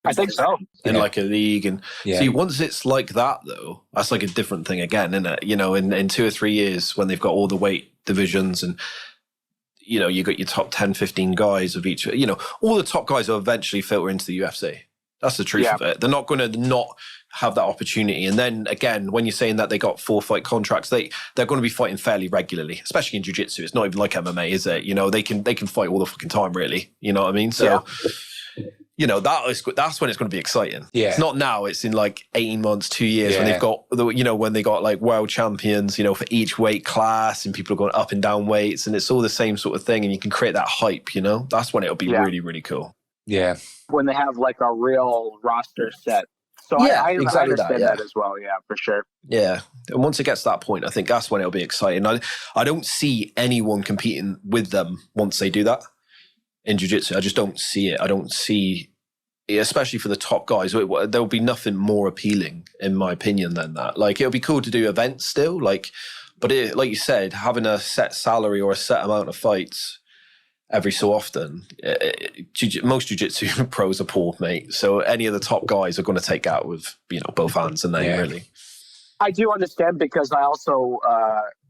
I think so. In like a league, and see, once it's like that though, that's like a different thing again, isn't it? You know, in 2 or 3 years when they've got all the weight divisions, and you know, you got your top 10, 15 guys of each, you know, all the top guys will eventually filter into the UFC. That's the truth of it. They're not going to not have that opportunity. And then again, when you're saying that they got 4 fight contracts, they're going to be fighting fairly regularly, especially in jiu-jitsu. It's not even like MMA, is it? You know, they can fight all the fucking time, really. You know what I mean? So, you know, that's when it's going to be exciting. Yeah. It's not now. It's in like 18 months, 2 years when they've got, you know, when they got like world champions, you know, for each weight class, and people are going up and down weights, and it's all the same sort of thing. And you can create that hype, you know, that's when it'll be really, really cool. Yeah. When they have like a real roster set. So I understand that as well. Yeah, for sure. Yeah. And once it gets to that point, I think that's when it'll be exciting. I don't see anyone competing with them once they do that in jiu-jitsu. I just don't see it. I don't see, especially for the top guys, there'll be nothing more appealing, in my opinion, than that. Like, it'll be cool to do events still, like, but like you said, having a set salary or a set amount of fights every so often, most jiu-jitsu pros are poor, mate. So any of the top guys are going to take out with, you know, both hands, and they really. I do understand, because I also,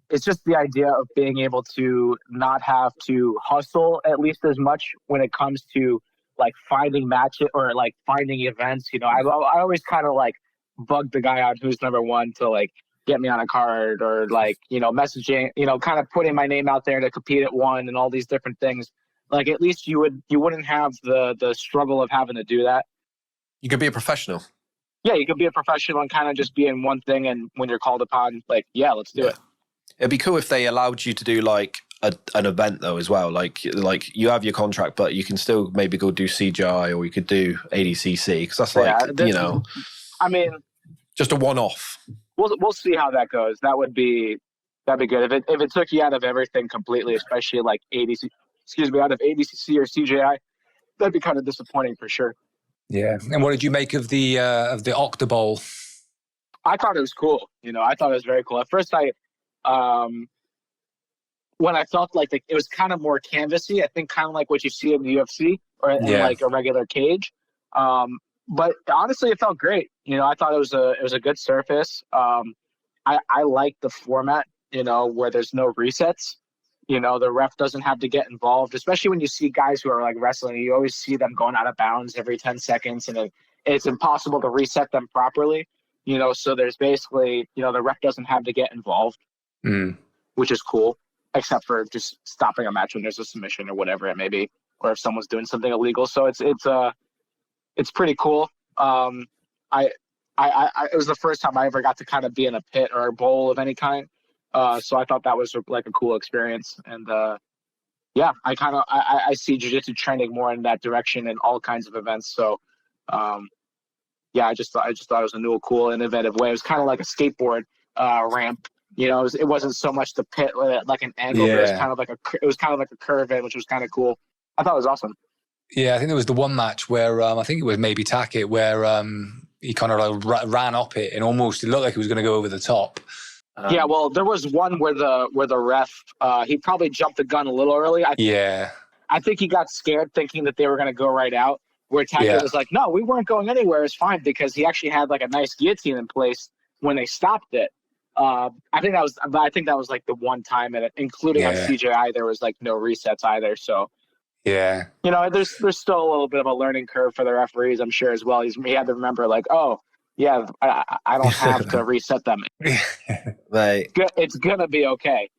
it's just the idea of being able to not have to hustle at least as much when it comes to like finding matches or like finding events. You know, I always kind of like bug the guy on who's number one to like get me on a card, or like, you know, messaging, you know, kind of putting my name out there to compete at one and all these different things. Like, at least you wouldn't have the struggle of having to do that. You could be a professional. Yeah, you could be a professional and kind of just be in one thing, and when you're called upon, like, let's do it. It'd be cool if they allowed you to do like an event though as well. Like you have your contract, but you can still maybe go do CGI, or you could do ADCC, because that's like, you know, I mean, just a one-off. We'll see how that goes. That'd be good. If it took you out of everything completely, especially like out of ADCC or CGI, that'd be kind of disappointing for sure. Yeah. And what did you make of the Octoball? I thought it was cool. You know, I thought it was very cool. At first, when I felt like it was kind of more canvassy, I think kind of like what you see in the UFC or in like a regular cage. But honestly, it felt great. You know, I thought it was a good surface. I like the format, you know, where there's no resets. You know, the ref doesn't have to get involved, especially when you see guys who are like wrestling. You always see them going out of bounds every 10 seconds, and it's impossible to reset them properly. You know, so there's basically, you know, the ref doesn't have to get involved, which is cool, except for just stopping a match when there's a submission or whatever it may be, or if someone's doing something illegal. So it's pretty cool. It was the first time I ever got to kind of be in a pit or a bowl of any kind. So I thought that was like a cool experience. And I see jiu-jitsu trending more in that direction in all kinds of events. So I just thought it was a new, cool, innovative way. It was kind of like a skateboard ramp. You know, it wasn't so much the pit like an angle, but it was kind of like a curve in, which was kind of cool. I thought it was awesome. Yeah, I think there was the one match where I think it was maybe Tackett, where he kind of like ran up it, and almost it looked like he was going to go over the top. Yeah, well, there was one where the ref he probably jumped the gun a little early. I think he got scared thinking that they were going to go right out. Where Tackett was like, "No, we weren't going anywhere. It's fine," because he actually had like a nice guillotine in place when they stopped it. I think that was like the one time, and including on CJI, there was like no resets either. So. Yeah. You know, there's still a little bit of a learning curve for the referees, I'm sure, as well. He had to remember, like, I don't have to reset them. It's going to be okay.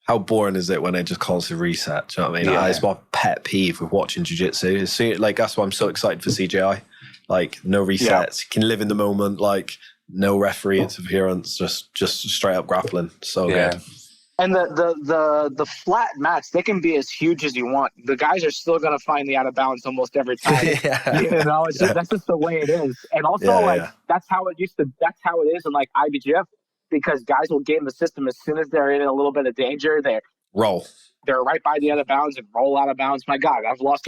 How boring is it when they just constantly reset? Do you know what I mean? Yeah. It's my pet peeve with watching jiu-jitsu. Like, that's why I'm so excited for CGI. Like, no resets. You can live in the moment. Like, no referee interference. Just straight up grappling. So good. And the flat mats, they can be as huge as you want. The guys are still going to find the out of bounds almost every time. That's just the way it is. And also, that's how it is in like IBJF, because guys will game the system as soon as they're in a little bit of danger. They're right by the out of bounds and roll out of bounds. My God, I lost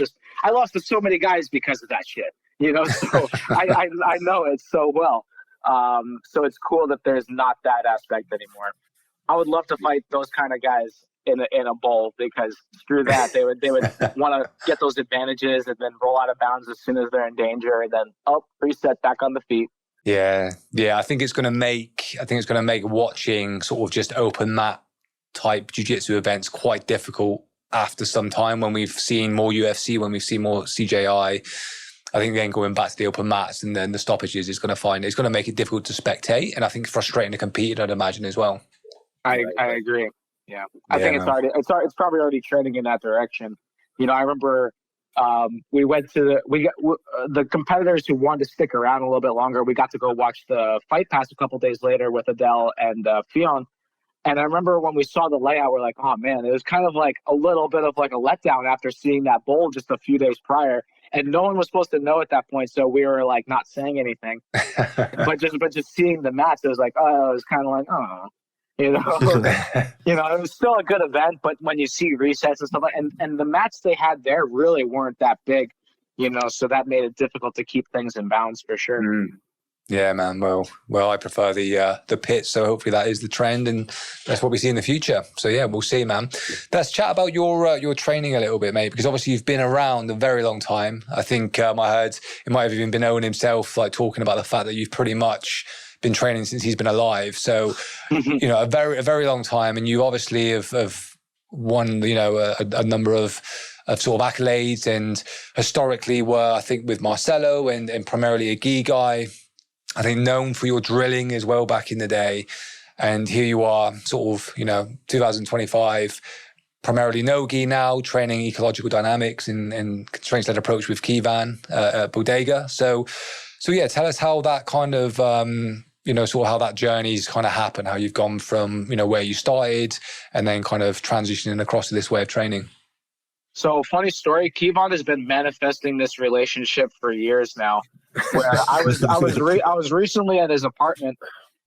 to so many guys because of that shit. So I know it so well. So it's cool that there's not that aspect anymore. I would love to fight those kind of guys in a bowl, because screw that. They would want to get those advantages and then roll out of bounds as soon as they're in danger, and then reset back on the feet. Yeah. I think it's going to make watching sort of just open mat type jiu-jitsu events quite difficult after some time, when we've seen more UFC, when we've seen more CJI. I think then going back to the open mats and then the stoppages is going to make it difficult to spectate, and I think frustrating to compete, I'd imagine, as well. I agree. Yeah. I think it's probably already trending in that direction. I remember we went to the competitors who wanted to stick around a little bit longer. We got to go watch the Fight Pass a couple days later with Adele and Fionn. And I remember when we saw the layout, we're like, oh man, it was kind of like a little bit of like a letdown after seeing that bowl just a few days prior. And no one was supposed to know at that point, so we were like not saying anything. but just seeing the match, it was like, oh, it was kind of like, oh. It was still a good event, but when you see resets and stuff and the mats they had there really weren't that big, so that made it difficult to keep things in bounds for sure. Yeah, man. Well, I prefer the pit, so hopefully that is the trend, and that's what we see in the future. So yeah, we'll see, man. Let's chat about your training a little bit, mate, because obviously you've been around a very long time. I think I heard it might have even been Owen himself, like talking about the fact that you've pretty much been training since he's been alive. So, a very long time. And you obviously have won, a number of sort of accolades, and historically were, I think, with Marcelo and primarily a gi guy, I think known for your drilling as well back in the day. And here you are sort of, 2025, primarily no gi now, training ecological dynamics and constraints-led approach with Kivan at Bodega. So yeah, tell us how that kind of, sort of how that journey's kind of happened, how you've gone from, where you started and then kind of transitioning across to this way of training. So funny story, Kivan has been manifesting this relationship for years now, where I was recently at his apartment,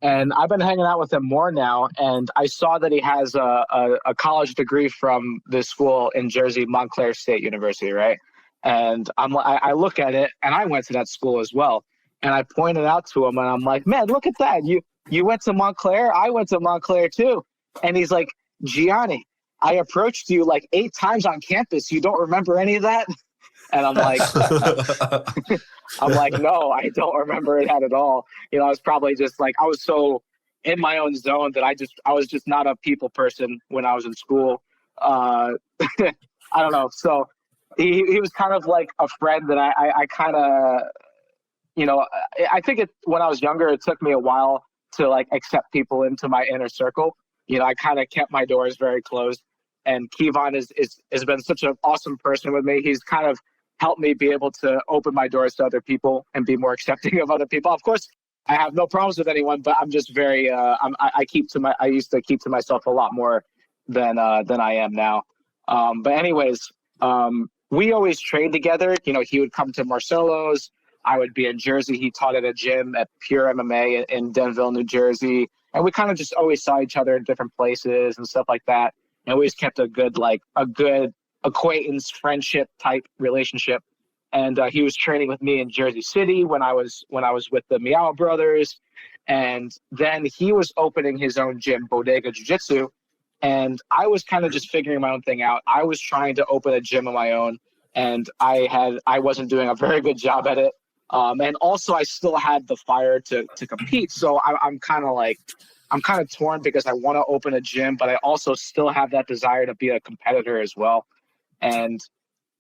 and I've been hanging out with him more now. And I saw that he has a college degree from this school in Jersey, Montclair State University, right? And I look at it, and I went to that school as well. And I pointed out to him, and I'm like, man, look at that. You went to Montclair? I went to Montclair too. And he's like, Gianni, I approached you like 8 times on campus. You don't remember any of that? And I'm like, no, I don't remember that at all. I was probably just like, I was so in my own zone that I was just not a people person when I was in school. I don't know. So he was kind of like a friend that I kind of, I think when I was younger, it took me a while to like accept people into my inner circle. I kind of kept my doors very closed. And Kivan has been such an awesome person with me. He's kind of helped me be able to open my doors to other people and be more accepting of other people. Of course, I have no problems with anyone, but I'm just very, I used to keep to myself a lot more than I am now. But anyways, we always trained together. He would come to Marcelo's. I would be in Jersey. He taught at a gym at Pure MMA in Denville, New Jersey. And we kind of just always saw each other in different places and stuff like that. And we always kept a good acquaintance, friendship type relationship. And he was training with me in Jersey City when I was with the Miao brothers. And then he was opening his own gym, Bodega Jiu-Jitsu. And I was kind of just figuring my own thing out. I was trying to open a gym of my own, and I wasn't doing a very good job at it. And also I still had the fire to compete. So I'm kind of torn because I want to open a gym, but I also still have that desire to be a competitor as well. And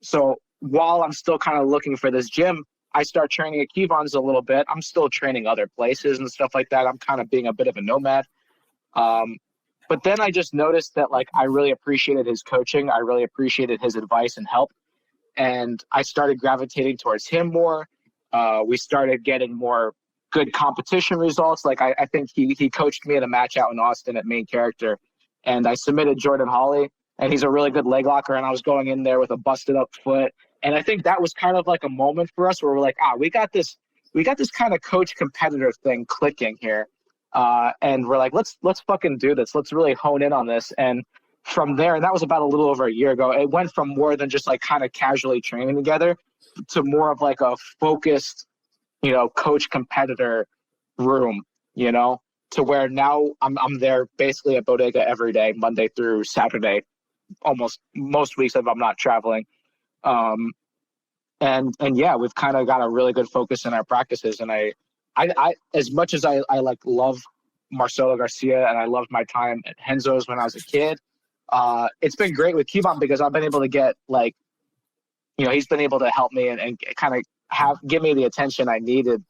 so while I'm still kind of looking for this gym, I start training at Kivan's a little bit. I'm still training other places and stuff like that. I'm kind of being a bit of a nomad. But then I just noticed that I really appreciated his coaching. I really appreciated his advice and help. And I started gravitating towards him more. We started getting more good competition results. I think he coached me at a match out in Austin at Main Character. and I submitted Jordan Hawley, and he's a really good leg locker, and I was going in there with a busted up foot. And I think that was kind of like a moment for us where we're like, we got this kind of coach competitor thing clicking here. And we're like, let's fucking do this. Let's really hone in on this. And from there, and that was about a little over a year ago, it went from more than just like kind of casually training together to more of like a focused, coach competitor room, to where now I'm there basically at Bodega every day, Monday through Saturday, almost most weeks if I'm not traveling. And yeah, we've kind of got a really good focus in our practices. And I as much as I like love Marcelo Garcia and I loved my time at Henzo's when I was a kid, it's been great with Kevon because I've been able to get like, he's been able to help me and kind of give me the attention I needed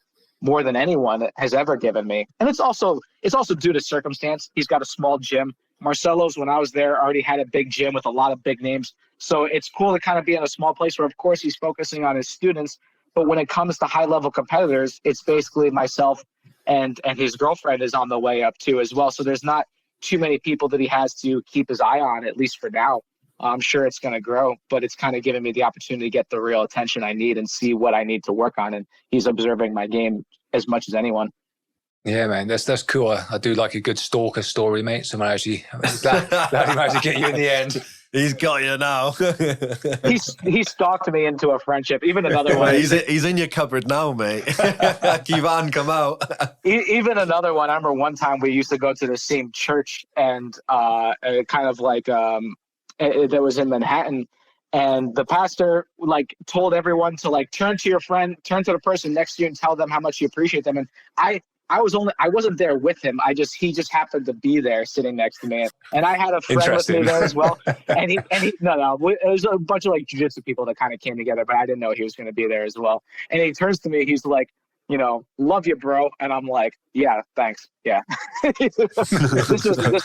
more than anyone has ever given me. And it's also due to circumstance. He's got a small gym. Marcelo's, when I was there, already had a big gym with a lot of big names. So it's cool to kind of be in a small place where, of course, he's focusing on his students. But when it comes to high-level competitors, it's basically myself and his girlfriend is on the way up too as well. So there's not too many people that he has to keep his eye on, at least for now. I'm sure it's going to grow, but it's kind of giving me the opportunity to get the real attention I need and see what I need to work on. And he's observing my game as much as anyone. Yeah, man, that's cool. I do like a good stalker story, mate. So I'm actually glad he managed to get you in the end. He's got you now. he stalked me into a friendship. Even another one. He's in your cupboard now, mate. Kivan, come out. Even another one. I remember one time we used to go to the same church, and kind of like that was in Manhattan. And the pastor like told everyone to like turn to the person next to you and tell them how much you appreciate them. And I wasn't there with him. He just happened to be there sitting next to me. And I had a friend with me there as well. And he it was a bunch of like jiu-jitsu people that kind of came together, but I didn't know he was going to be there as well. And he turns to me, he's like, love you, bro. And I'm like, yeah, thanks. Yeah. This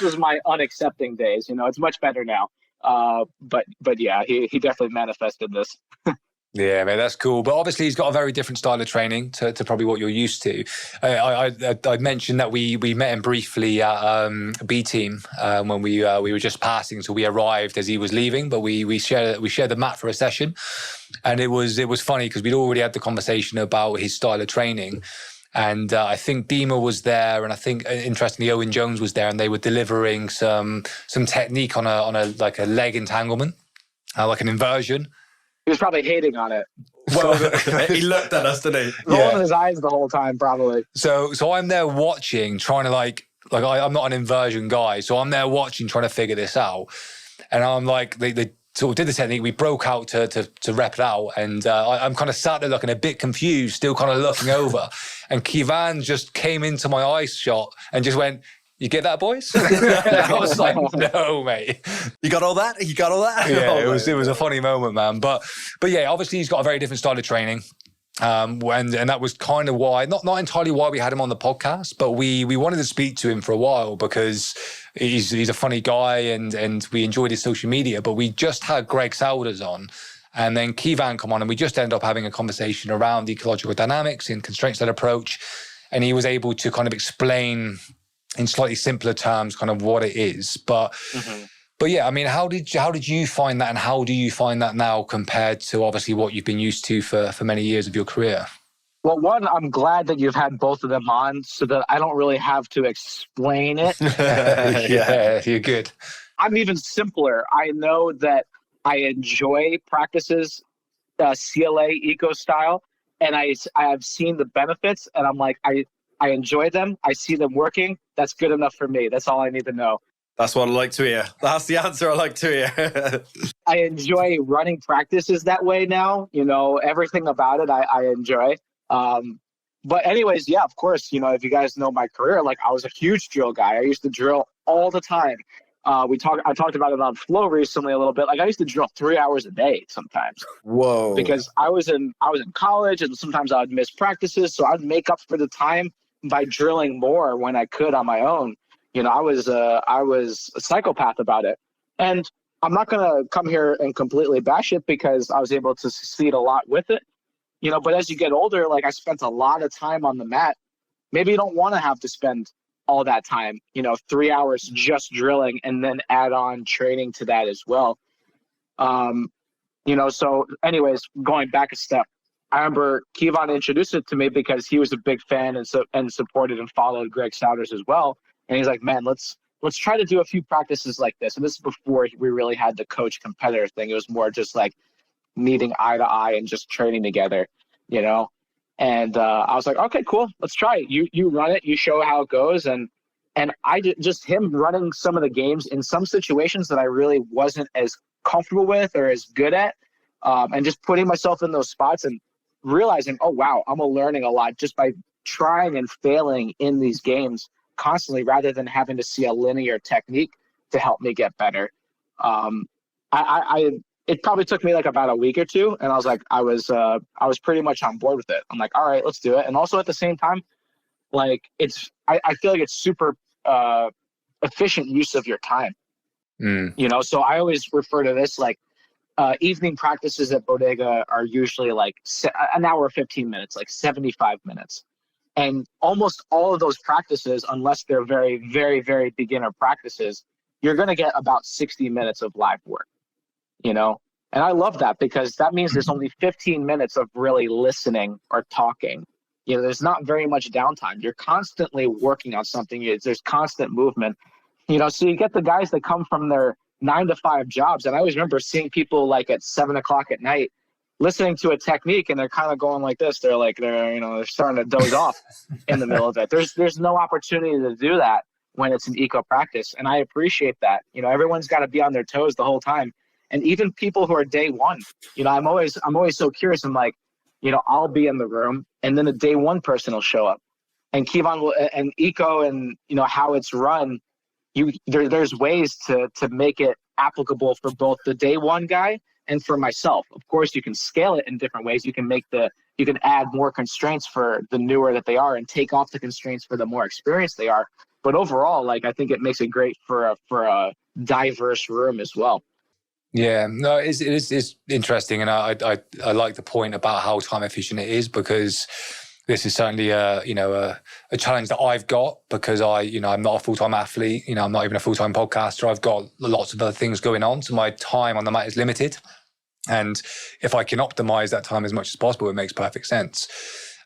was my unaccepting days. It's much better now. But yeah, he definitely manifested this. Yeah, man, that's cool. But obviously, he's got a very different style of training to probably what you're used to. I mentioned that we met him briefly at B Team when we were just passing, so we arrived as he was leaving. But we shared the mat for a session, and it was funny because we'd already had the conversation about his style of training. And I think Dima was there, and I think interestingly Owen Jones was there, and they were delivering some technique on a like a leg entanglement, like an inversion. He was probably hating on it. Well, he looked at us, didn't he? Rolling his eyes the whole time, probably. So I'm there watching, trying to I'm not an inversion guy, so I'm there watching, trying to figure this out. And I'm like, they sort of did the technique. We broke out to rep it out, and I'm kind of sat there looking a bit confused, still kind of looking over. And Kivan just came into my eye shot and just went, "You get that, boys?" I was like, "No, mate. You got all that? You got all that?" Yeah, it was a funny moment, man. But yeah, obviously he's got a very different style of training. And that was kind of why, not entirely why we had him on the podcast, but we wanted to speak to him for a while because he's a funny guy and we enjoyed his social media. But we just had Greg Souders on, and then Kivan come on, and we just ended up having a conversation around ecological dynamics and constraints-led approach, and he was able to kind of explain in slightly simpler terms kind of what it is. But yeah, I mean, how did you find that, and how do you find that now compared to obviously what you've been used to for many years of your career? Well, one, I'm glad that you've had both of them on so that I don't really have to explain it. Yeah, you're good. I'm even simpler. I know that I enjoy practices, CLA eco style, and I have seen the benefits, and I'm like, I enjoy them. I see them working. That's good enough for me. That's all I need to know. That's what I like to hear. That's the answer I like to hear. I enjoy running practices that way now. Everything about it I enjoy. But anyways, yeah, of course, if you guys know my career, like I was a huge drill guy. I used to drill all the time. I talked about it on Flow recently a little bit. Like I used to drill 3 hours a day sometimes. Whoa. Because I was in college, and sometimes I would miss practices. So I'd make up for the time by drilling more when I could on my own. I was a psychopath about it. And I'm not going to come here and completely bash it because I was able to succeed a lot with it. But as you get older, like I spent a lot of time on the mat. Maybe you don't want to have to spend all that time, 3 hours just drilling and then add on training to that as well. So anyways, going back a step, I remember Kevon introduced it to me because he was a big fan and supported and followed Greg Souders as well. And he's like, man, let's try to do a few practices like this. And this is before we really had the coach competitor thing. It was more just like meeting eye to eye and just training together, And I was like, okay, cool, let's try it. You run it, you show how it goes, and I just him running some of the games in some situations that I really wasn't as comfortable with or as good at, and just putting myself in those spots and realizing, oh wow, I'm learning a lot just by trying and failing in these games constantly, rather than having to see a linear technique to help me get better. It probably took me like about a week or two, and I was like, I was pretty much on board with it. I'm like, all right, let's do it. And also at the same time, like I feel like it's super efficient use of your time. So I always refer to this like evening practices at Bodega are usually like an hour, 15 minutes, like 75 minutes. And almost all of those practices, unless they're very, very, very beginner practices, you're going to get about 60 minutes of live work. And I love that because that means there's only 15 minutes of really listening or talking. There's not very much downtime. You're constantly working on something. There's constant movement, so you get the guys that come from their 9-to-5 jobs. And I always remember seeing people like at 7:00 at night listening to a technique and they're kind of going like this. They're like, they're starting to doze off in the middle of it. There's no opportunity to do that when it's an eco practice. And I appreciate that. Everyone's got to be on their toes the whole time. And even people who are day one, I'm always so curious. I'm like, I'll be in the room and then a day one person will show up, and Kevon will, and eco and, how it's run. There's ways to make it applicable for both the day one guy and for myself. Of course, you can scale it in different ways. You can add more constraints for the newer that they are and take off the constraints for the more experienced they are. But overall, like, I think it makes it great for a diverse room as well. Yeah, no, it is interesting, and I like the point about how time efficient it is, because this is certainly a challenge that I've got, because I'm not a full-time athlete, I'm not even a full-time podcaster. I've got lots of other things going on, so my time on the mat is limited. And if I can optimize that time as much as possible, it makes perfect sense.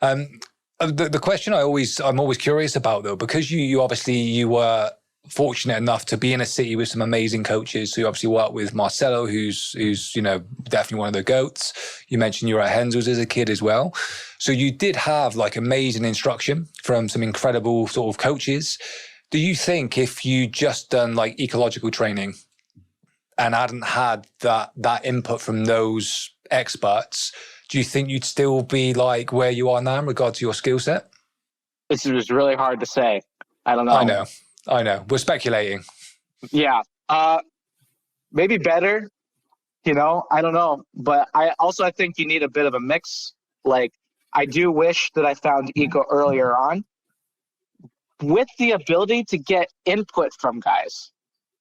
The question I'm always curious about, though, because you obviously were fortunate enough to be in a city with some amazing coaches. So you obviously worked with Marcelo, who's definitely one of the GOATs. You mentioned you were at Hensel's as a kid as well. So you did have like amazing instruction from some incredible sort of coaches. Do you think if you just done like ecological training and hadn't had that input from those experts, do you think you'd still be like where you are now in regard to your skill set? It's just really hard to say. I don't know. I know. We're speculating. Yeah. Maybe better, I don't know. But I think you need a bit of a mix. Like, I do wish that I found eco earlier on with the ability to get input from guys.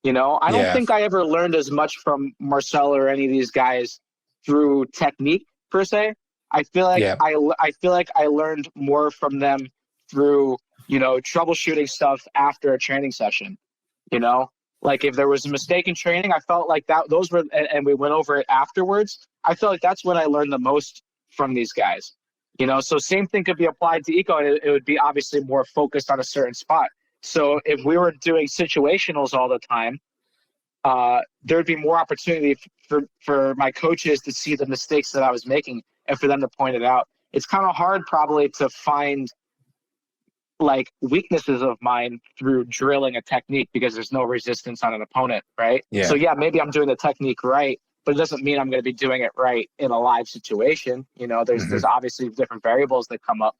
I don't think I ever learned as much from Marcelo or any of these guys through technique per se. I feel like I learned more from them through troubleshooting stuff after a training session. Like if there was a mistake in training, I felt like those were, and we went over it afterwards. I feel like that's when I learned the most from these guys. So same thing could be applied to eco, and it would be obviously more focused on a certain spot. So if we were doing situationals all the time, there'd be more opportunity for my coaches to see the mistakes that I was making and for them to point it out. It's kind of hard probably to find like weaknesses of mine through drilling a technique because there's no resistance on an opponent, right? Yeah. So maybe I'm doing the technique right, but it doesn't mean I'm going to be doing it right in a live situation. There's obviously different variables that come up,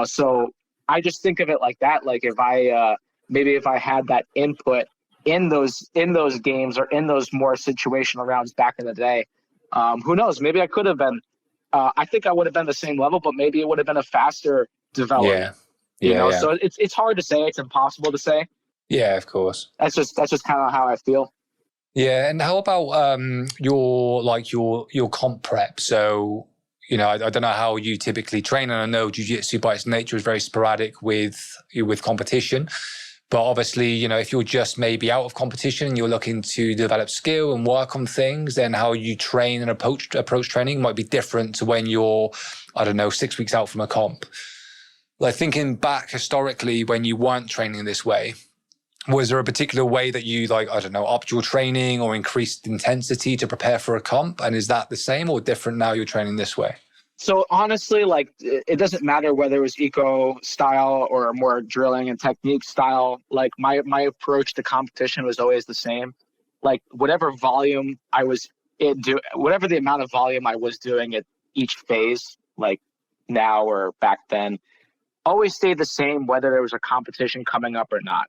so I just think of it like that. Like if I had that input in those games or in those more situational rounds back in the day, who knows? Maybe I could have been. I think I would have been the same level, but maybe it would have been a faster development. Yeah. So it's hard to say. It's impossible to say. Yeah, of course. That's just kind of how I feel. Yeah, and how about your comp prep? So I don't know how you typically train, and I know jiu-jitsu by its nature is very sporadic with competition. But obviously, if you're just maybe out of competition and you're looking to develop skill and work on things, then how you train and approach training might be different to when you're, 6 weeks out from a comp. Like thinking back historically when you weren't training this way, was there a particular way that you upped your training or increased intensity to prepare for a comp? And is that the same or different now you're training this way? So honestly, it doesn't matter whether it was eco style or more drilling and technique style. Like my approach to competition was always the same. Like whatever volume whatever the amount of volume I was doing at each phase, like now or back then, always stayed the same whether there was a competition coming up or not.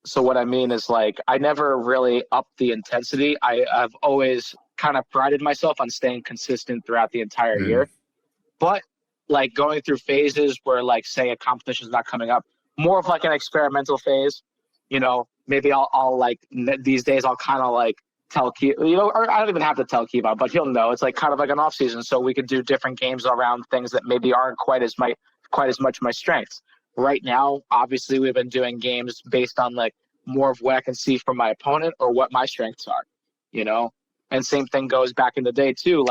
So what I mean is I never really upped the intensity. I've always kind of prided myself on staying consistent throughout the entire year. But going through phases where say a competition is not coming up, more of an experimental phase, maybe I'll these days I'll kind of tell Kiva, or I don't even have to tell Kiva, but he'll know. It's kind of an off season. So we could do different games around things that maybe aren't quite as much my strengths. Right now, obviously, we've been doing games based on more of what I can see from my opponent or what my strengths are, And same thing goes back in the day too.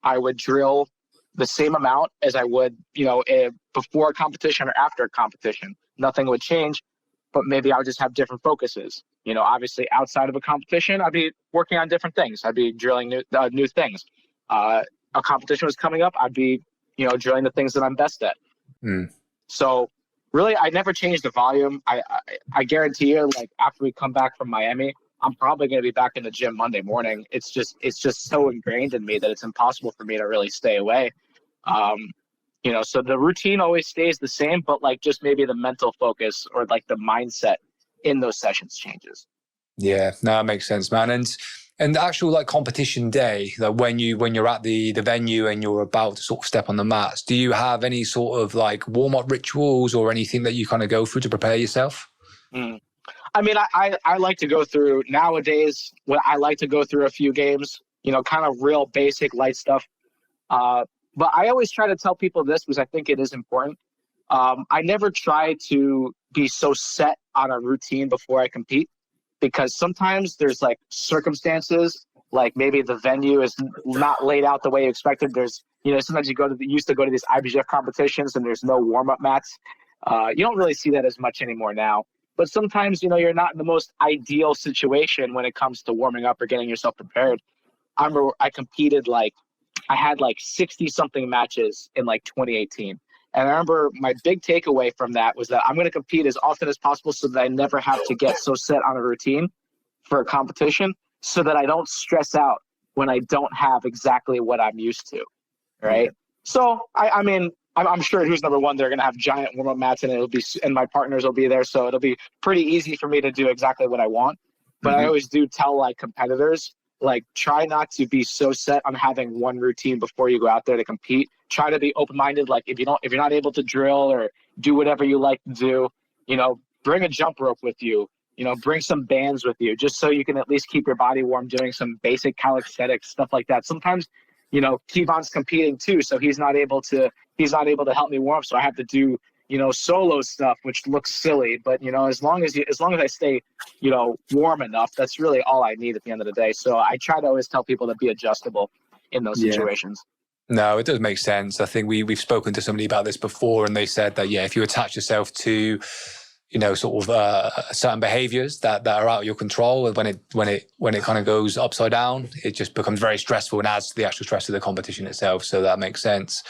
I would drill the same amount as I would, before a competition or after a competition. Nothing would change, but maybe I would just have different focuses. Obviously outside of a competition, I'd be working on different things. I'd be drilling new things. A competition was coming up, I'd be, drilling the things that I'm best at. So really, I never changed the volume. I guarantee you, after we come back from Miami, I'm probably going to be back in the gym Monday morning. It's just so ingrained in me that it's impossible for me to really stay away. So the routine always stays the same, but just maybe the mental focus or the mindset in those sessions changes. Yeah, no, that makes sense, man. And the actual competition day, when you're at the venue and you're about to sort of step on the mats, do you have any sort of warm-up rituals or anything that you kind of go through to prepare yourself? I mean, I like to go through nowadays. I like to go through a few games, kind of real basic light stuff. But I always try to tell people this because I think it is important. I never try to be so set on a routine before I compete, because sometimes there's circumstances, maybe the venue is not laid out the way you expected. There's, sometimes you used to go to these IBJJF competitions and there's no warm-up mats. You don't really see that as much anymore now. But sometimes, you're not in the most ideal situation when it comes to warming up or getting yourself prepared. I remember I competed, I had 60-something matches in 2018. And I remember my big takeaway from that was that I'm going to compete as often as possible so that I never have to get so set on a routine for a competition, so that I don't stress out when I don't have exactly what I'm used to, right? So, I mean, I'm sure who's number one, they're going to have giant warm-up mats and my partners will be there. So it'll be pretty easy for me to do exactly what I want. But I always do tell competitors, try not to be so set on having one routine before you go out there to compete. Try to be open-minded. If you're not able to drill or do whatever you like to do, bring a jump rope with you, bring some bands with you, just so you can at least keep your body warm doing some basic calisthenics, stuff like that. Sometimes, Kevon's competing too, so he's not able to help me warm up. So I have to do, solo stuff, which looks silly, but as long as I stay, warm enough, that's really all I need at the end of the day. So I try to always tell people to be adjustable in those situations. No, it does make sense. I think we've spoken to somebody about this before, and they said that, if you attach yourself to, certain behaviors that are out of your control, when it kind of goes upside down, it just becomes very stressful and adds to the actual stress of the competition itself. So that makes sense.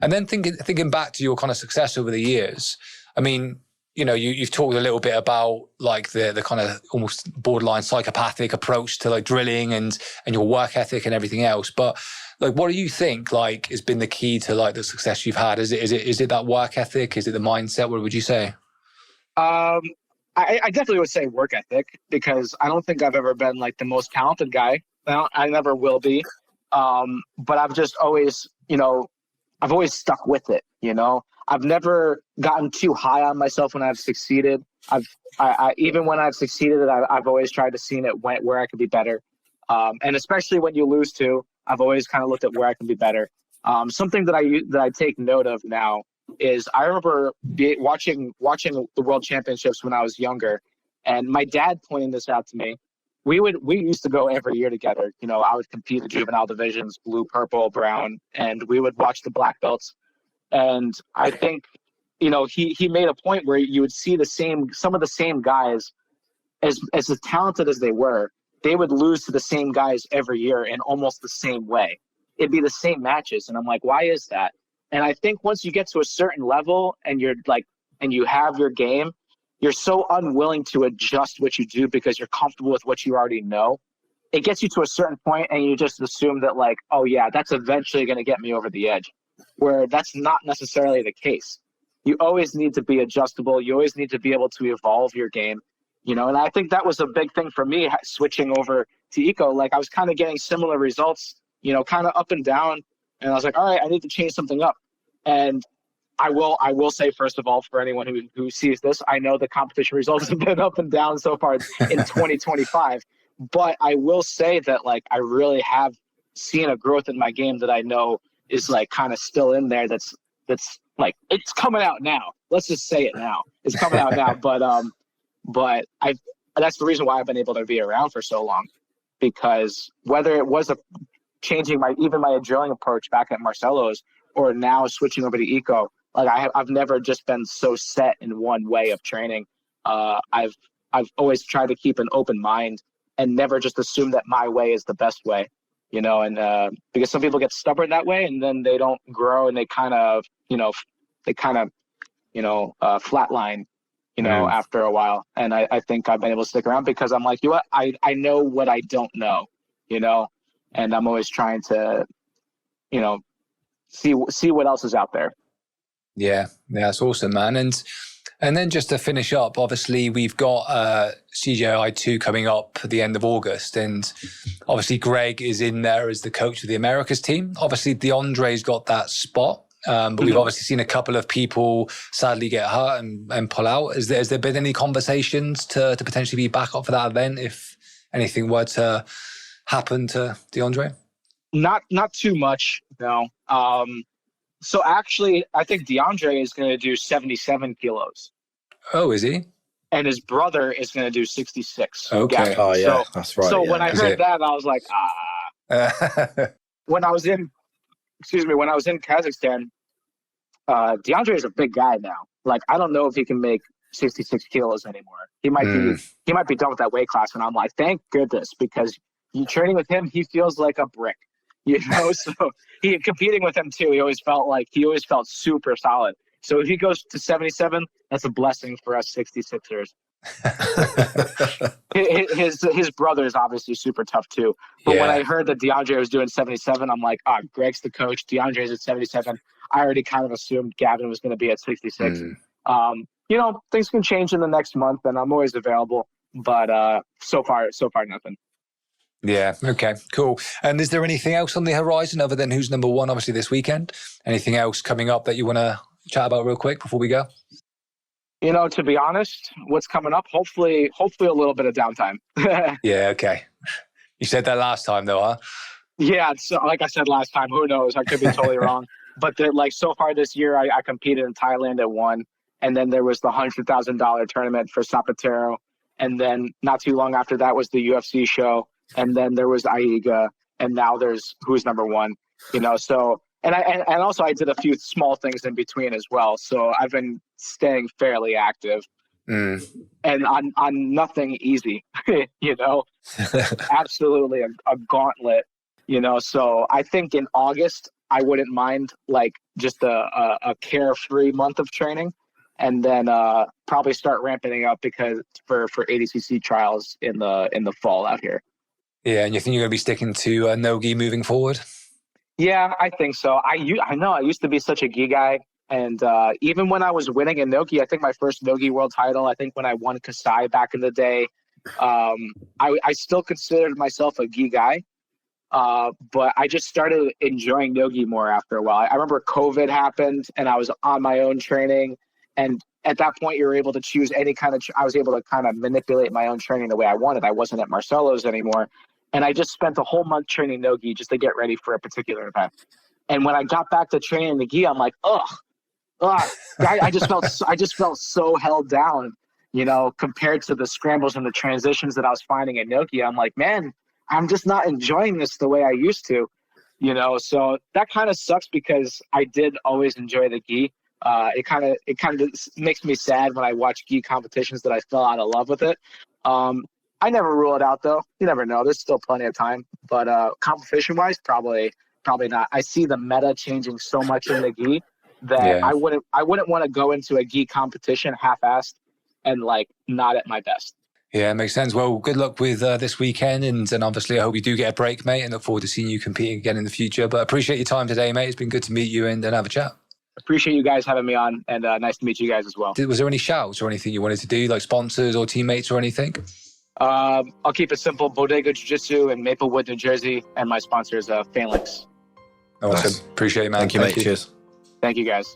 And then thinking back to your kind of success over the years, I mean, you've talked a little bit about the kind of almost borderline psychopathic approach to drilling and your work ethic and everything else. But what do you think has been the key to the success you've had? Is it that work ethic? Is it the mindset? What would you say? I definitely would say work ethic, because I don't think I've ever been the most talented guy. I never will be. But I've just always, I've always stuck with it. I've never gotten too high on myself when I've succeeded. Even when I've succeeded, I've always tried to see it where I could be better. And especially when you lose too, I've always kind of looked at where I can be better. Something that I take note of now is I remember watching the World Championships when I was younger, and my dad pointing this out to me. We used to go every year together. You know, I would compete in the juvenile divisions, blue, purple, brown, and we would watch the black belts. And I think, you know, he made a point where you would see some of the same guys, as talented as they were, they would lose to the same guys every year in almost the same way. It'd be the same matches. And I'm like, why is that? And I think once you get to a certain level and you have your game, you're so unwilling to adjust what you do because you're comfortable with what you already know. It gets you to a certain point and you just assume that, like, oh yeah, that's eventually going to get me over the edge, where that's not necessarily the case. You always need to be adjustable. You always need to be able to evolve your game, you know? And I think that was a big thing for me switching over to Eco. Like, I was kind of getting similar results, you know, kind of up and down. And I was like, all right, I need to change something up. And I will say, first of all, for anyone who sees this, I know the competition results have been up and down so far in 2025, but I will say that, like, I really have seen a growth in my game that I know is, like, kind of still in there. That's like, it's coming out now. Let's just say it now. It's coming out now. But that's the reason why I've been able to be around for so long, because whether it was changing my drilling approach back at Marcelo's or now switching over to Eco, like, I've never just been so set in one way of training. I've always tried to keep an open mind and never just assume that my way is the best way, you know. And because some people get stubborn that way and then they don't grow and they kind of flatline, you know, after a while. And I think I've been able to stick around because I'm like, you know what, I know what I don't know, you know, and I'm always trying to, you know, see what else is out there. Yeah, that's awesome, man. And then just to finish up, obviously we've got CJI 2 coming up at the end of August, and obviously Greg is in there as the coach of the Americas team. Obviously DeAndre's got that spot, but we've obviously seen a couple of people sadly get hurt and pull out. Has there been any conversations to potentially be back up for that event if anything were to happen to DeAndre? Not too much, no. So actually, I think DeAndre is going to do 77 kilos. Oh, is he? And his brother is going to do 66. Okay. Oh, yeah, that's right. So yeah. when I heard that, I was like, When I was in Kazakhstan, DeAndre is a big guy now. Like, I don't know if he can make 66 kilos anymore. He might be done with that weight class. And I'm like, thank goodness, because you training with him, he feels like a brick. You know, so competing with him too, he always felt super solid. So if he goes to 77, that's a blessing for us 66ers. his brother is obviously super tough too. But when I heard that DeAndre was doing 77, I'm like, Greg's the coach. DeAndre's at 77. I already kind of assumed Gavin was going to be at 66. You know, things can change in the next month, and I'm always available. But so far, nothing. Yeah. Okay, cool. And is there anything else on the horizon other than who's number one, obviously, this weekend? Anything else coming up that you want to chat about real quick before we go? You know, to be honest, what's coming up, hopefully a little bit of downtime. Yeah, okay. You said that last time though, huh? Yeah, so like I said last time, who knows? I could be totally wrong. But so far this year, I competed in Thailand and won. And then there was the $100,000 tournament for Zapatero. And then not too long after that was the UFC show. And then there was AIGA, and now there's who's number one, you know. So and also I did a few small things in between as well. So I've been staying fairly active, and on nothing easy, you know. Absolutely a gauntlet, you know. So I think in August I wouldn't mind like just a carefree month of training, and then probably start ramping up because for ADCC trials in the fall out here. Yeah, and you think you're going to be sticking to no-gi moving forward? Yeah, I think so. I know I used to be such a gi guy, and even when I was winning in no-gi, I think my first no-gi world title, I think when I won Kasai back in the day, I still considered myself a gi guy, but I just started enjoying no-gi more after a while. I remember COVID happened, and I was on my own training, and at that point, you were able to choose any kind of. I was able to kind of manipulate my own training the way I wanted. I wasn't at Marcelo's anymore. And I just spent a whole month training no gi just to get ready for a particular event. And when I got back to training the gi, I'm like, I just felt so held down, you know, compared to the scrambles and the transitions that I was finding in no gi. I'm like, man, I'm just not enjoying this the way I used to, you know. So that kind of sucks because I did always enjoy the gi. It kind of makes me sad when I watch gi competitions that I fell out of love with it. I never rule it out though. You never know. There's still plenty of time. But competition wise, probably not. I see the meta changing so much in the gi that I wouldn't want to go into a gi competition half-assed and like not at my best. Yeah, makes sense. Well, good luck with this weekend, and obviously I hope you do get a break, mate, and look forward to seeing you competing again in the future. But appreciate your time today, mate. It's been good to meet you and have a chat. Appreciate you guys having me on, and nice to meet you guys as well. Was there any shouts or anything you wanted to do, like sponsors or teammates or anything? I'll keep it simple. Bodega Jiu-Jitsu in Maplewood, New Jersey, and my sponsor is Phalanx. Awesome. Nice. Appreciate it, man. Thank you, mate. Cheers. Thank you, guys.